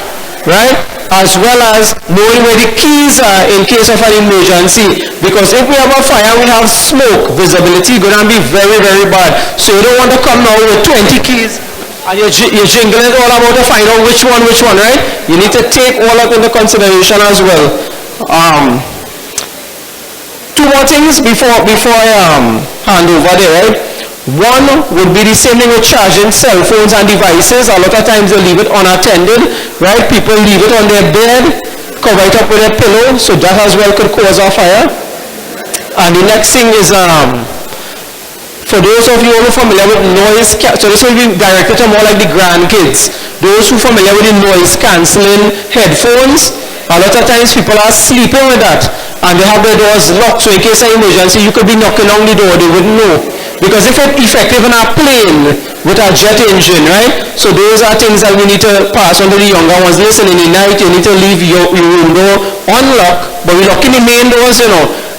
right? As well as knowing where the keys are in case of an emergency. Because if we have a fire, we have smoke, visibility going to be very, very bad. So you don't want to come now with 20 keys and you're jingling all about to find out which one, right? You need to take all that into consideration as well. 2 more things before I hand over there, right? One would be the same thing with charging cell phones and devices. A lot of times they leave it unattended, right? People leave it on their bed, cover it up with a pillow, so that as well could cause a fire. And the next thing is, for those of you who are familiar with noise, so this will be directed to more like the grandkids. Those who are familiar with the noise cancelling headphones, a lot of times people are sleeping with that and they have their doors locked, so in case of emergency you could be knocking on the door, they wouldn't know. Because if it's effective in a plane with a jet engine, right? So those are things that we need to pass on to the younger ones. Listen, in the night you need to leave your room door unlocked, but we're locking the main doors,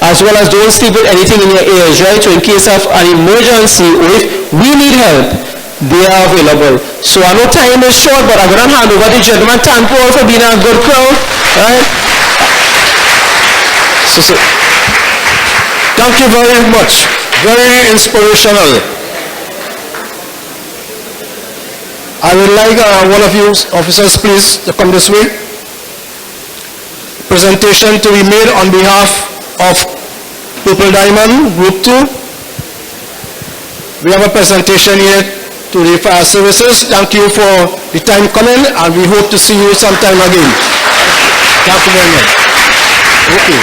as well as don't sleep with anything in your ears, right? So in case of an emergency or if we need help, they are available. So I know time is short, but I'm going to hand over to the gentleman. Thank you all for being a good crowd, right? So, thank you very much. Very inspirational. I I would like one of you officers, please, to come this way. Presentation to be made on behalf of Purple Diamond, Group 2. We have a presentation here to the fire services. Thank you for the time coming, and we hope to see you sometime again. Thank you very much. Okay.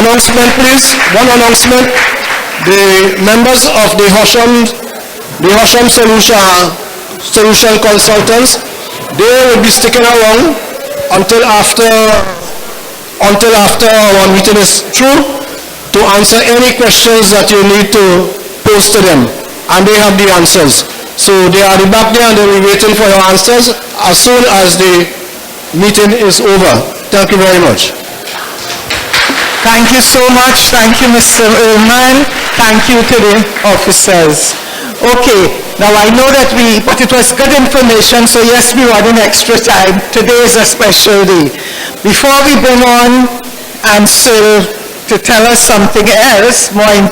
Announcement, please. One announcement. The members of the Horsham Solution Consultants, they will be sticking around until after our meeting is through to answer any questions that you need to pose to them, and they have the answers. So they are back there and they will be waiting for your answers as soon as the meeting is over. Thank you very much. Thank you so much. Thank you, Mr. Ullman. Thank you to the officers. Okay, now I know that but it was good information, so yes, we want an extra time. Today is a special day. Before we bring on Ansel to tell us something else, more in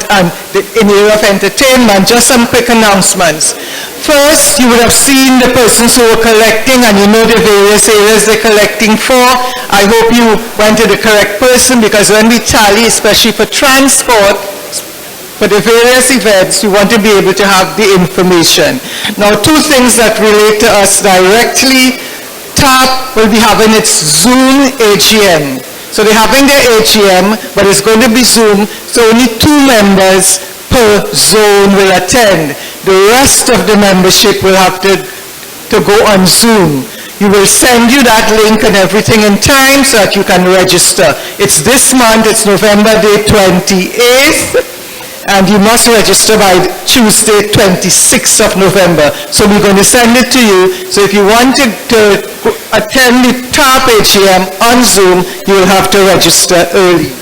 the area of entertainment, just some quick announcements. First, you would have seen the persons who were collecting, and you know the various areas they're collecting for. I hope you went to the correct person, because when we tally, especially for transport, for the various events, we want to be able to have the information. Now, two things that relate to us directly. TTARP will be having its Zoom AGM. So they're having their AGM, but it's going to be Zoom, so only 2 members per zone will attend. The rest of the membership will have to go on Zoom. You will send you that link and everything in time so that you can register. It's this month, it's November the 28th, and you must register by Tuesday, 26th of November. So we're going to send it to you. So if you wanted to attend the TTARP AGM on Zoom, you will have to register early.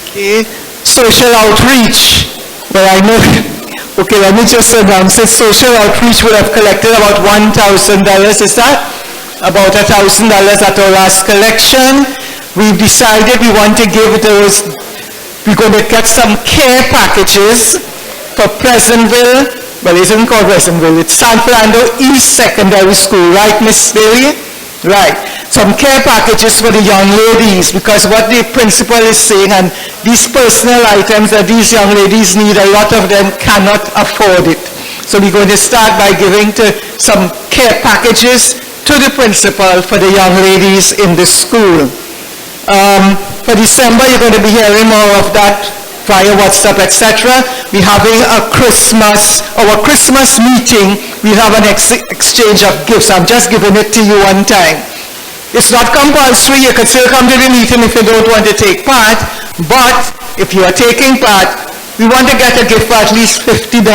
Okay. Social outreach. Well, I know, okay, let me just announce it. Social outreach would have collected about $1,000. Is that? About $1,000 at our last collection. We've decided we want to give those. We're going to get some care packages for Pleasantville. Well, it isn't called Pleasantville. It's San Fernando East Secondary School. Right, Miss Bailey? Right. Some care packages for the young ladies, because what the principal is saying, and these personal items that these young ladies need, a lot of them cannot afford it. So we're going to start by giving some care packages to the principal for the young ladies in the school. For December, you're going to be hearing more of that via WhatsApp, etc. We're having our Christmas meeting. We'll have an exchange of gifts. I'm just giving it to you one time. It's not compulsory. You can still come to the meeting if you don't want to take part. But if you are taking part, we want to get a gift for at least $50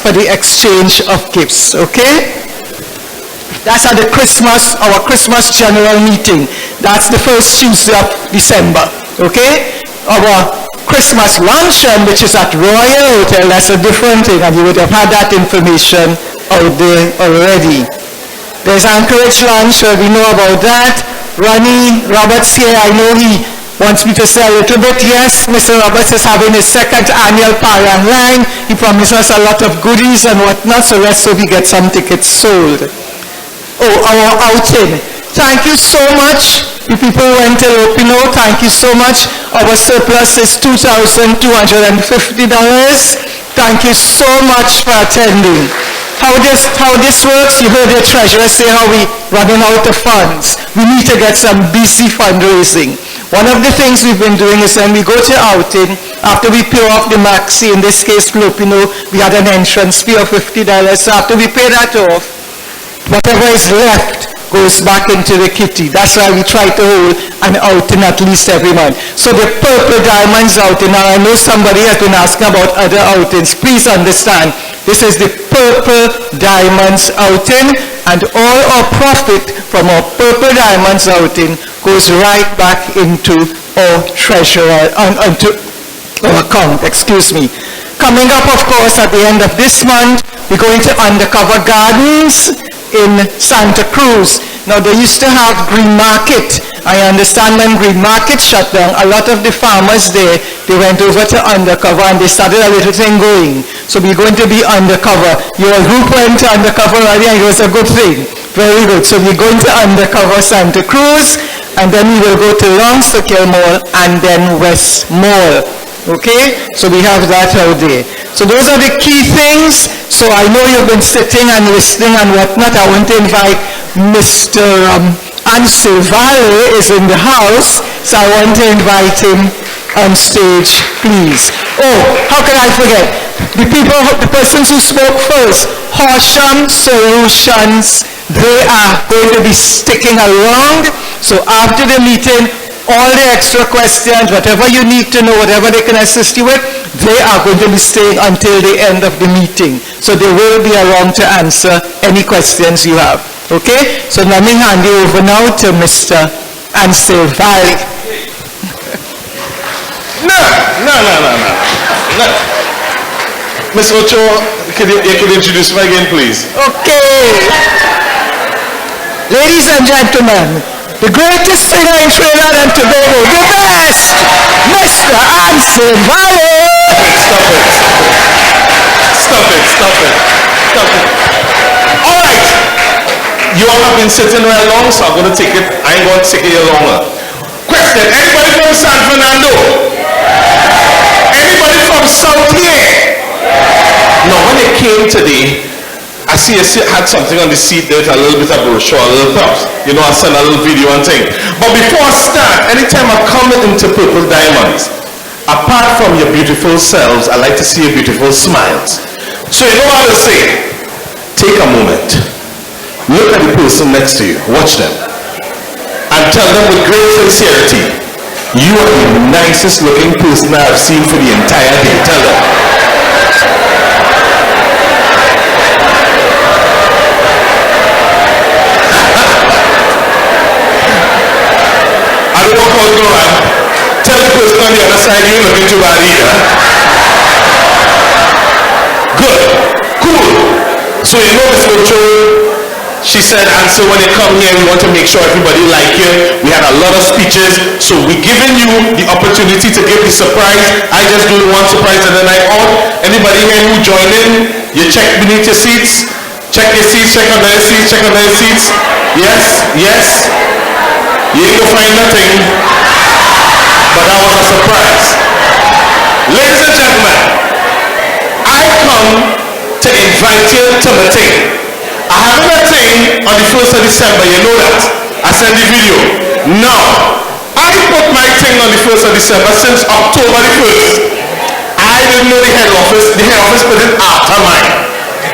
for the exchange of gifts, okay? That's at our Christmas general meeting. That's the first Tuesday of December, okay? Our Christmas luncheon, which is at Royal Hotel, that's a different thing, and you would have had that information out there already. There's Anchorage lunch, so we know about that. Ronnie Roberts here, I know he wants me to say a little bit. Yes, Mr. Roberts is having his 2nd annual Parang line. He promised us a lot of goodies and whatnot, so let's hope we get some tickets sold. Oh, our outing. Thank you so much. You people went to Lopino, thank you so much. Our surplus is $2,250. Thank you so much for attending. How this works, you heard the treasurer say how we running out of funds. We need to get some busy fundraising. One of the things we've been doing is when we go to outing, after we pay off the maxi, in this case Lopino, we had an entrance fee of $50. So after we pay that off, whatever is left goes back into the kitty. That's why we try to hold an outing at least every month. So the Purple Diamonds outing, now I know somebody has been asking about other outings. Please understand, this is the Purple Diamonds outing, and all our profit from our Purple Diamonds outing goes right back into our treasurer, into our account, excuse me. Coming up, of course, at the end of this month, we're going to Undercover Gardens in Santa Cruz. Now, they used to have Green Market, I understand when Green Market shut down, a lot of the farmers there, they went over to undercover and they started a little thing going. So we're going to be undercover. Your group went to undercover already and it was a good thing. Very good. So we're going to undercover Santa Cruz, and then we will go to Long Circle Mall and then West Mall. Okay? So we have that out there. So those are the key things. So I know you've been sitting and listening and whatnot. I want to invite Mr. Ansel Valle is in the house, so I want to invite him on stage, please. Oh, how can I forget? The persons who spoke first, Horsham Solutions, they are going to be sticking around. So after the meeting, all the extra questions, whatever you need to know, whatever they can assist you with, they are going to be staying until the end of the meeting. So they will be around to answer any questions you have. Okay? So let me hand you over now to Mr. Ansel Valle. No. Ms. Ocho, you could introduce me again, please? Okay. Ladies and gentlemen, the greatest singer in Trinidad and Tobago, the best, Mr. Ansel Valle. Stop it. All right. You all have been sitting right long, so I'm going to take it. I ain't going to take it any longer. Question, anybody from San Fernando? Anybody from South here? No, when it came today, I see you had something on the seat there with a little bit of brochure, a little props. You know, I send a little video and thing. But before I start, anytime I come into Purple Diamonds, apart from your beautiful selves, I like to see your beautiful smiles. So you know what I say? Take a moment. Look at the person next to you. Watch them. And tell them with great sincerity, you are the nicest looking person I have seen for the entire day. Tell them. I don't know how to go around. Tell the person on the other side you ain't looking too bad either. Good. Cool. So you know Ms. Ocho, she said, Ansel, when you come here, we want to make sure everybody like you. We had a lot of speeches, so we're giving you the opportunity to give the surprise. I just do one surprise and then I out. Anybody here who joined in, you check beneath your seats. Check your seats, check under your seats, check under your seats. Yes. You ain't gonna find nothing, but that was a surprise. Ladies and gentlemen, I come to invite you to my thing. I have a thing on the 1st of December, you know that. I sent the video. Now, I put my thing on the 1st of December since October the 1st. I didn't know the head office put it after mine.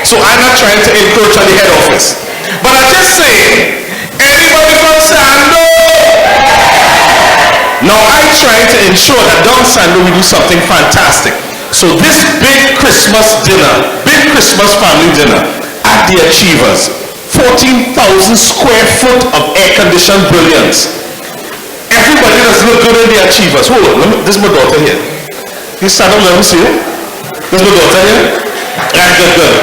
So I'm not trying to encroach on the head office. But I just say, anybody from Sando? Now I'm trying to ensure that down Sando we do something fantastic. So this big Christmas family dinner, at the Achievers, 14,000 square foot of air-conditioned brilliance. Everybody does look good in the Achievers. Hold on, this is my daughter here. You stand up, let me see it. This is my daughter here. Right, good.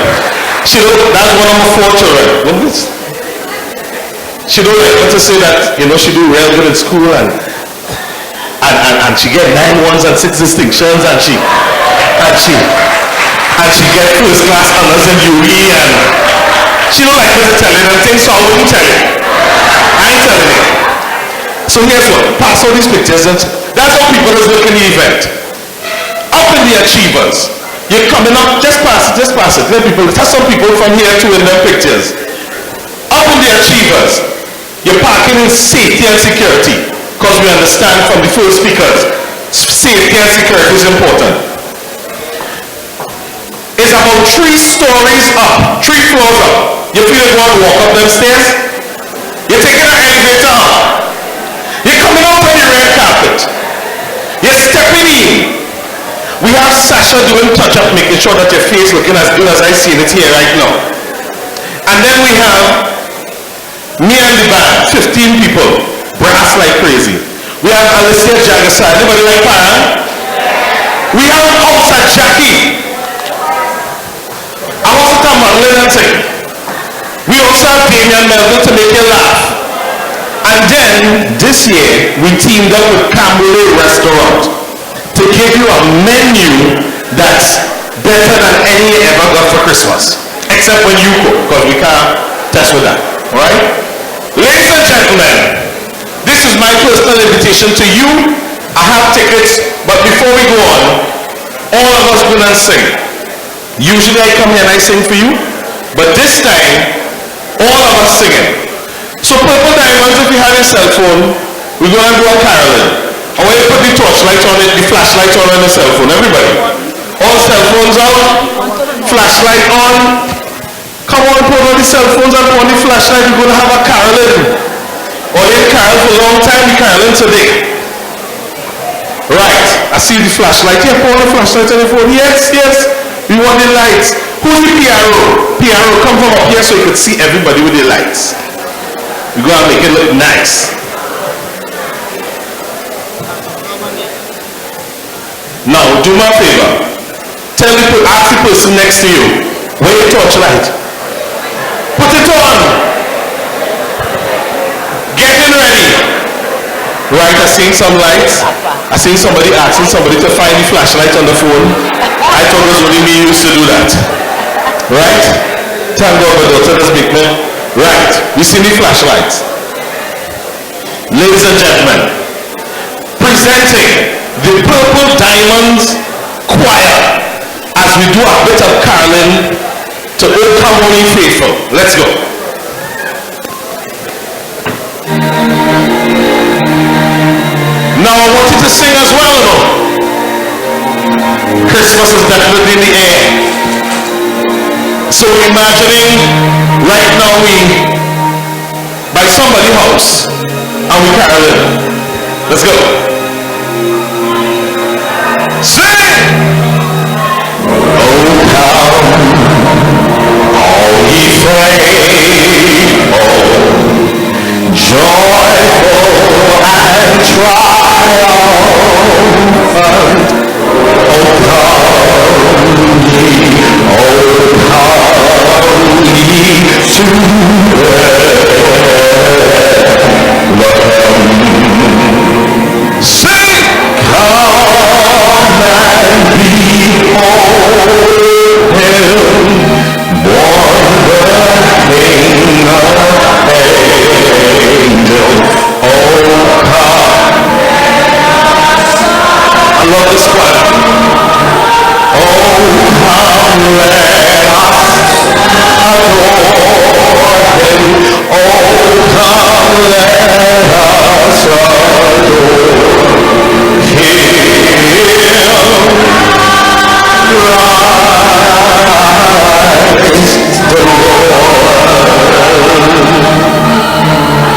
That's one of my 4 children. She don't like to say that, you know, she do real good in school and she get 9 1s and 6 distinctions and she get first class honors in UE and she don't like me to tell you them things, so I wouldn't tell you. I ain't telling you. So here's what, pass all these pictures and that's how people is looking at the event. Up in the Achievers, you're coming up, just pass it. Let some people from here too in their pictures. Up in the Achievers, you're parking in safety and security, because we understand from the first speakers, safety and security is important. It's about 3 stories up, 3 floors up. You feel like you want to walk up them stairs? You're taking an elevator up. You're coming out on the red carpet. You're stepping in. We have Sasha doing touch-up, making sure that your face looking as good as I see it here right now. And then we have me and the band, 15 people, brass like crazy. We have Alicia Jagasa. Anybody like Pan? We have Outside Jackie. I want to come on, let them sing. We also have Damian Melvin to make you laugh. And then this year we teamed up with Camberley Restaurant to give you a menu that's better than any you ever got for Christmas. Except when you cook, because we can't test with that. Alright? Ladies and gentlemen, this is my personal invitation to you. I have tickets, but before we go on, all of us go and sing. Usually I come here and I sing for you, but this time, all of us singing. So Purple Diamonds, if you have your cell phone, we're going to do a caroling. I want you to put the torchlight on it, the flashlight on the cell phone, everybody. All cell phones out, flashlight on. Come on, put all the cell phones and on the flashlight, we're going to have a caroling. Or they carol for a long time, we caroling today. Right, I see the flashlight. Yeah, put on the flashlight on the phone. Yes, yes, we want the lights. Who's the PRO? PRO, come from up here so you can see everybody with the lights. We're going to make it look nice. Now, do me a favor. Ask the person next to you, where your torchlight? Put it on. Getting ready. Right, I seen some lights. I seen somebody asking somebody to find the flashlight on the phone. I thought it was only me who used to do that. Right? Thank God my daughter does make me. Right, we see the flashlights. Ladies and gentlemen, presenting the Purple Diamonds Choir as we do a bit of caroling to O Come Holy Faithful. Let's go. Now I want you to sing as well, though. Christmas is definitely in the air. So we're imagining right now we by somebody's house and we caroling. Let's go. Sing! Oh come, all ye faithful, joyful and triumphant. Oh come ye to Bethlehem. Sing! Come and behold him, born the King of angels. Oh come. I love this one. Oh come, let us adore him. Oh come, let us adore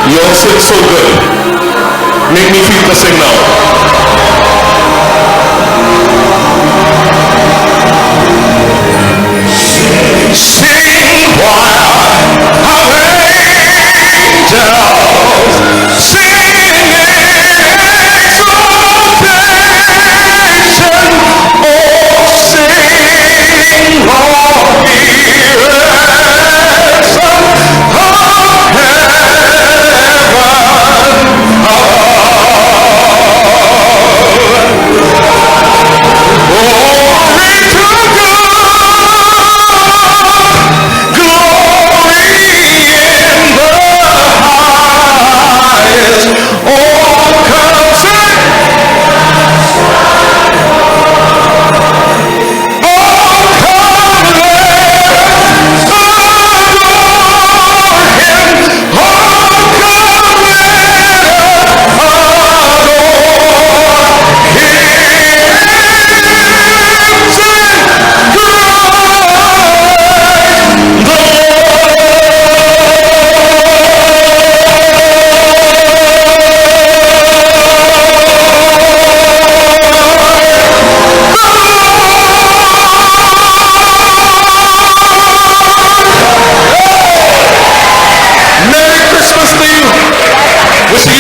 you all sing so good. Make me feel to sing now. Sing choir of angels, sing exaltation. Oh, sing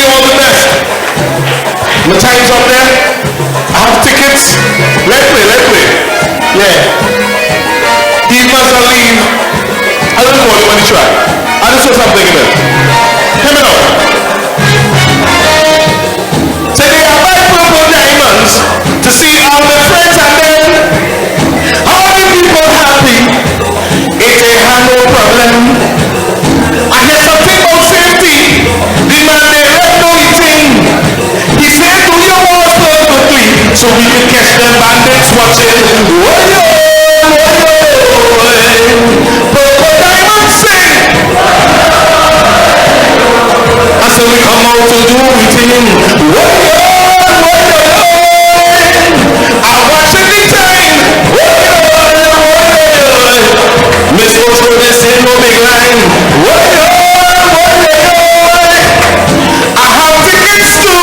all the ransom of the time's up there. I have tickets. Let's play. Yeah. Divas are leave. I don't know what you want to try. I just saw something in there. Come on. singing, I'm watching the time. Miss Ocho, this ain't no big line. I have tickets too.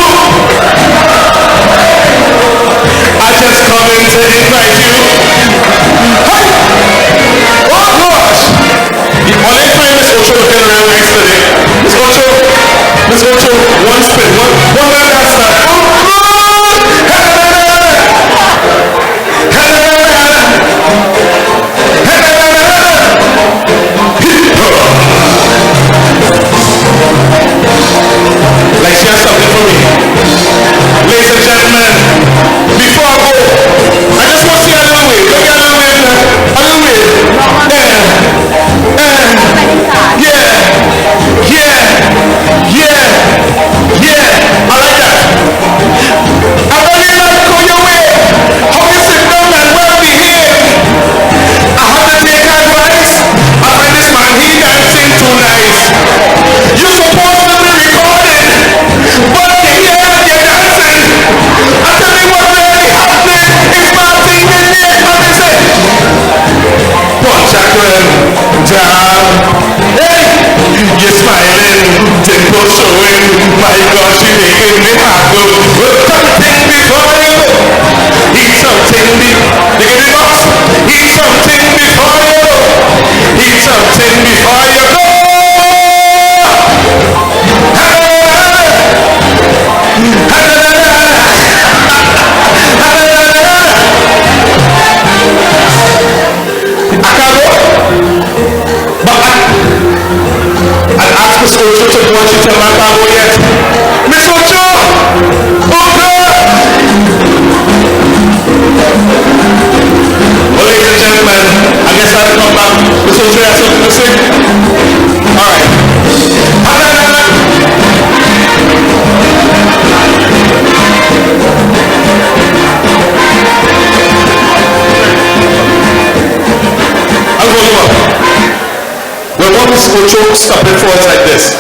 I just come in to invite you. Hey! Oh gosh! Only time Miss Ocho looking real nice today. Miss Ocho, one spin, one man has that. Oh good! Like she has something for me. Ladies and gentlemen, before I go, I just want to see a little wave. Look at a little wave now. A little wave. Yeah. I like that. I really like go your way. How you sit down and well behaved. I have to take advice. I find this man, he dancing too nice. You supposed to be recorded, but here you're dancing. I tell you what really happening is Martin in there and they say, punch a crème, jam. Hey, you're smiling, dimple showing. My God, she making me happy. Something before you. Eat something look at the box. Eat something before you. Eat something before you go. I asked Miss Ocho to go and she tell my father yet. Miss Ocho! Well, ladies and gentlemen, I guess I'll come back. Miss Ocho has something to say. All right. I'll hold you up. When one Miss Ocho stopping for us like this,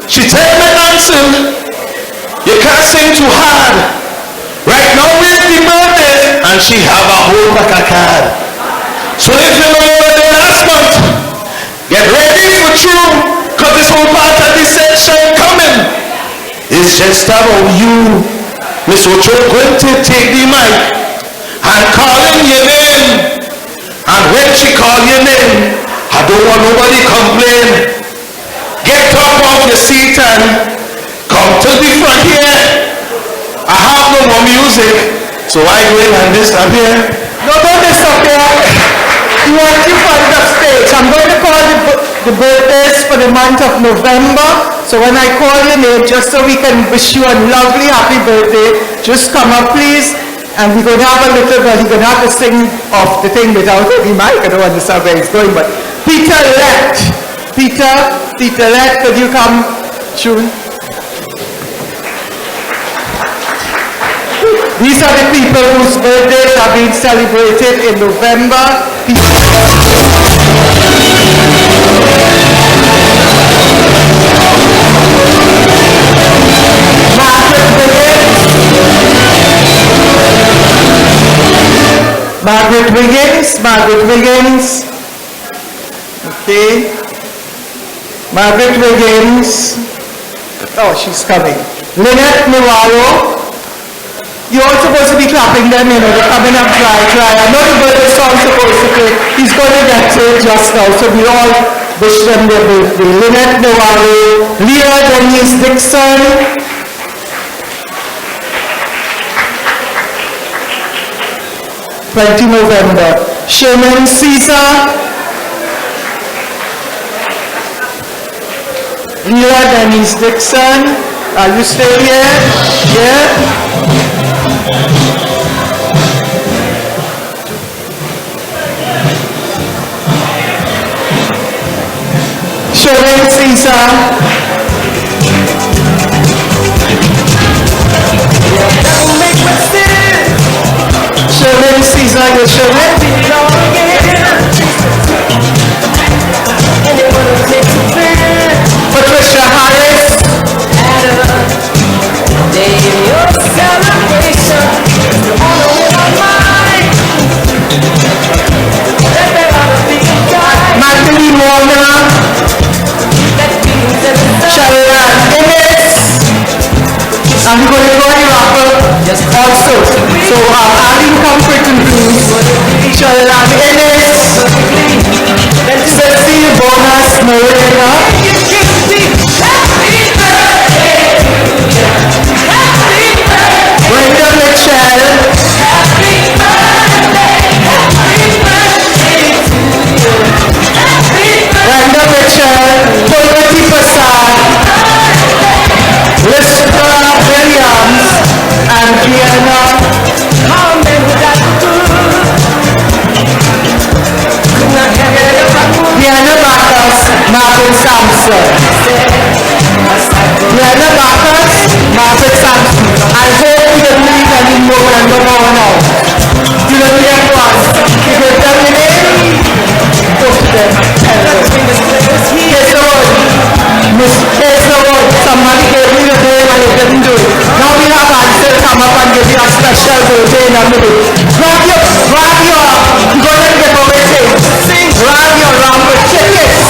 she tell me, Ansel, you can't sing too hard. Right now is the birthday, and she have a whole pack of card. So if you know your birthday last month, get ready for true, cause this whole part of the section coming. It's just about you. Miss Ocho going to take the mic and calling your name. And when she call your name, I don't want nobody complain. Get up off your seat and come to the front here. I have no more music, so I go in and this up here. No, don't disappear. You want you front of stage. I'm going to call the birthdays for the month of November. So when I call your name, just so we can wish you a lovely happy birthday, just come up please. And we're going to have a little bit, you're going to have to sing off the thing without any mic. I don't understand where it's going, but Peter Lett, could you come soon? These are the people whose birthdays are being celebrated in November. Margaret Wiggins. Okay. Margaret Wiggins. Oh, she's coming. Lynette Navarro. You're all supposed to be clapping them, you know, they're coming up dry. I know the birthday song's supposed to play. He's going to get to it just now, so we all wish them their birthday. Lynette Navarro. Leah Denise Dixon. 20 November. Sherman Caesar. Leah Denise Dixon. Are you still here? Yeah? Sherman Caesar. Sherman Caesar, you're Sherman. Patricia Harris. Also, so Aline come quickly, please. Shalan Ennis, Cecile Bonus Morena, Brenda Mitchell, Brenda Mitchell, Purvati Prasad, Lystra Williams, and Vienna. Vienna Bacchus, Marvin Sampson. Vienna Bacchus, Marvin Sampson. I hope you don't need any more and more now. You don't need one. You will tell me name. Go to them. Here's the word. Here's the word. Somebody gave me the name and it didn't do it. Now we have Ansel come up and give you a special birthday in a minute. Grab your, you're going to get away things. Grab your rampant tickets.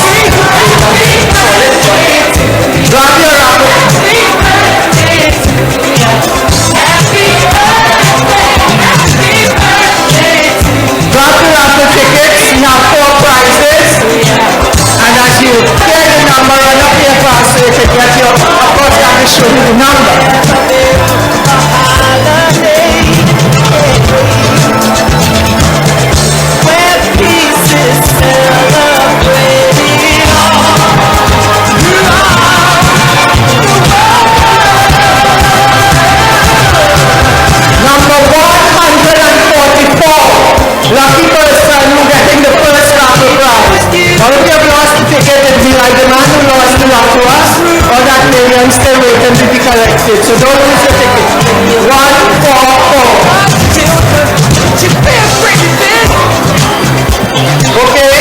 Grab your rampant. Grab the rampant tickets. We have 4 prizes. And as you hear the number, run up here fast so you can get your, of course I can show you the number. Where peace is celebrating Number 144, lucky person who getting the first raffle prize. Now if you have lost the ticket, it will be like the man who lost the lot to us, or that million still waiting to be collected. So don't lose your ticket. 144. Okay,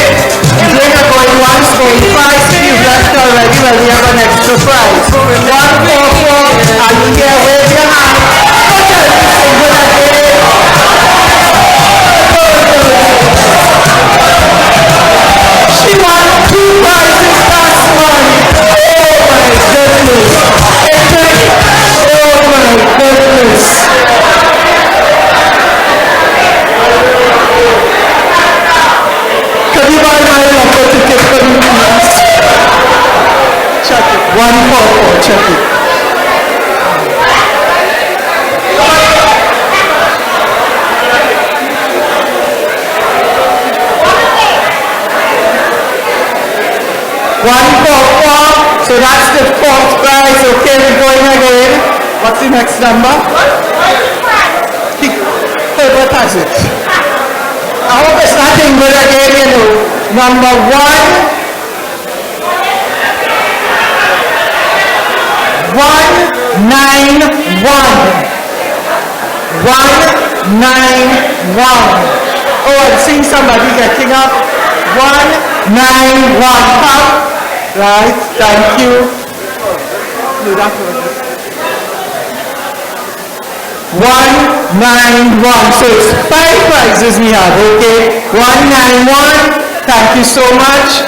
drink are going once, going twice. You've left already, well we have an extra prize. 144, and here, wave your hand. She won 2 prizes last month. Oh my goodness. Oh my goodness. Can you buy my number ticket for me, please? Check it. 144, check it. So that's the 4th prize. Okay, we're going again. What's the next number? Herbert has it. I hope it's nothing but again, you know. Number 191. 191. Oh, I'm seeing somebody getting up. 191. Come. Right, thank you. 191. So it's 5 prizes we have, okay? 191. Thank you so much.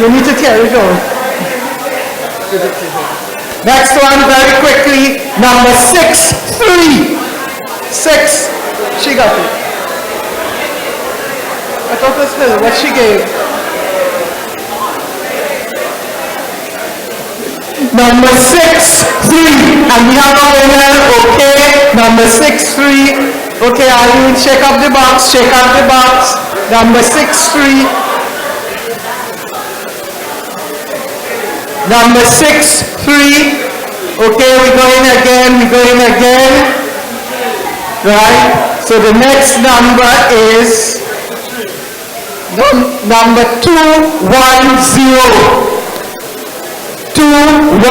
You need to carry it on. Next one, very quickly. Number 63. 6. She got it. I thought it was her. What she gave? Number 63, and we have a winner, okay? Number 63, okay, Eileen, shake up the box, shake up the box. Number 63. Number 63, okay, we're going again. Right, so the next number is number 210. 210.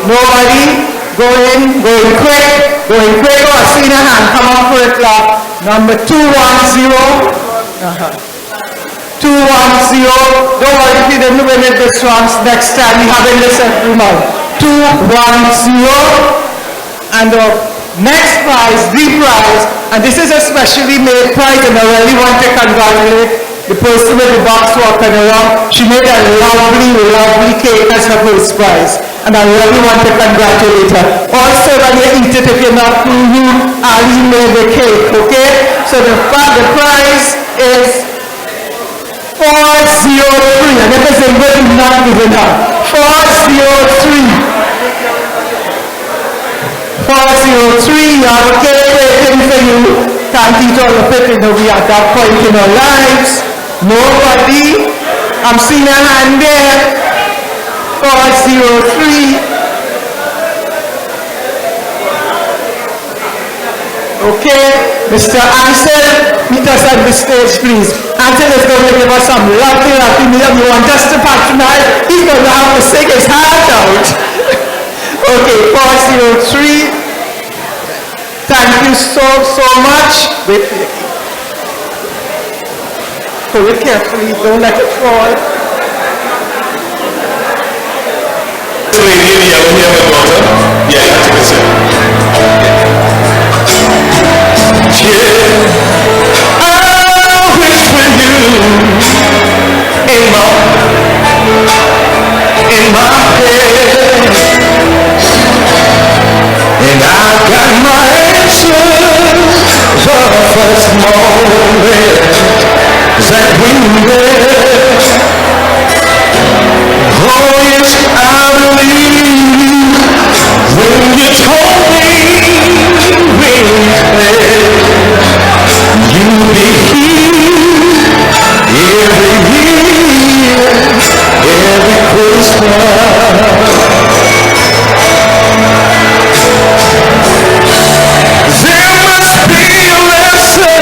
Nobody? Going quick. Oh, I see the hand. Come on for it, love. Number 210. 210. Don't worry if you didn't win it this once. Next time we have it this every month. 210. And the next prize, the prize, and this is a specially made prize, and I really want to congratulate the person with the box walking around. She made a lovely cake as her first prize. and I really want to congratulate her. Also, when you eat it, if you're not Ali made the cake, okay? So the prize is 403. And if it's a good, not giving up. 403. 403, you have a cake waiting for you. Can't eat all of it, you know, we at that point in our lives. Nobody. I'm seeing a hand there. 403. Okay, Mr. Ansel, meet us at the stage, please. Ansel is going to give us some lovely meal. You want us to patronize? He's going to have to sing his heart out. Okay, 403. Thank you so much. Wait for your key. Hold it carefully, don't let it fall. Lady in yellow here, my daughter. Yeah, I take a sip. Yeah, I wish for you in my head, and I got my answer the first moment that we met. Oh yes, I believe when you told me really clear you'd be here every year, every Christmas. There must be a lesson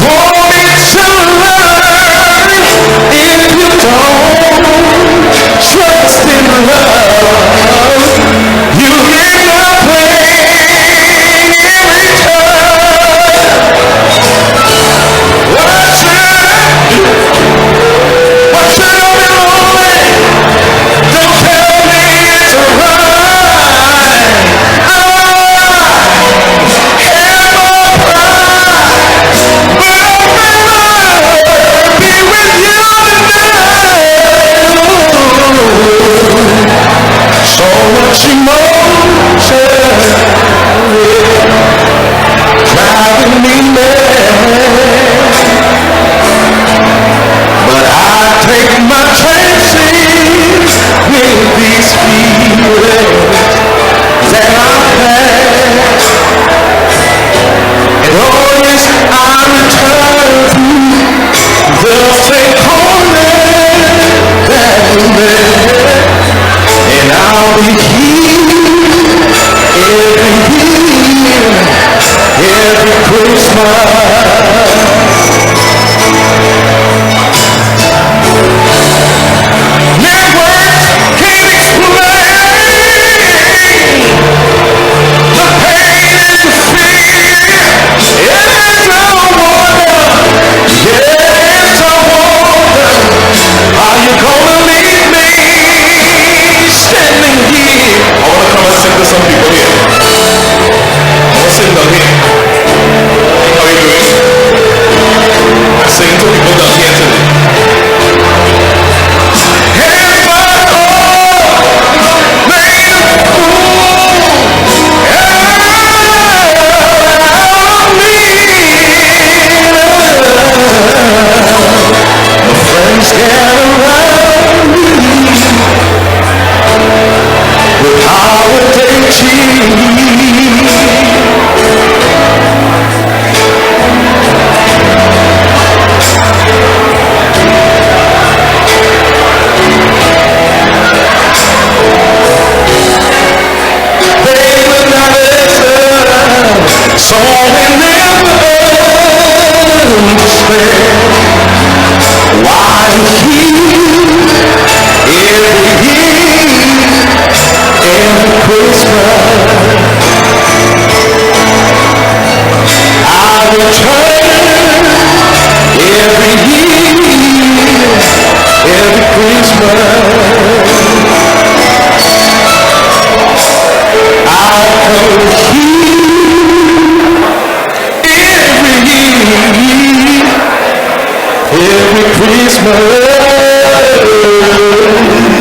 for me to learn. If you don't trust in love, you may not pay in return. What should I do? What should I be lonely? Don't tell me it's right. I have my pride, but I'd rather be with you tonight. So much emotion driving me mad, but I take my chances with these feelings that I've had. And oh yes, I return to the same corner that we met, and I'll be here every year, every Christmas. Networks can't explain the pain and the fear. Yes, I wonder, yes, I wonder, are you gonna leave me standing here? I wanna come and sing to some people here. I wanna sing down here. How are you doing? I sing to people down here today. If I made a fool out of me, my friends gather around me with holiday cheer. They will not listen, so they never understand why here every year, every Christmas I return every year, every Christmas. I come here every year, every Christmas. birthday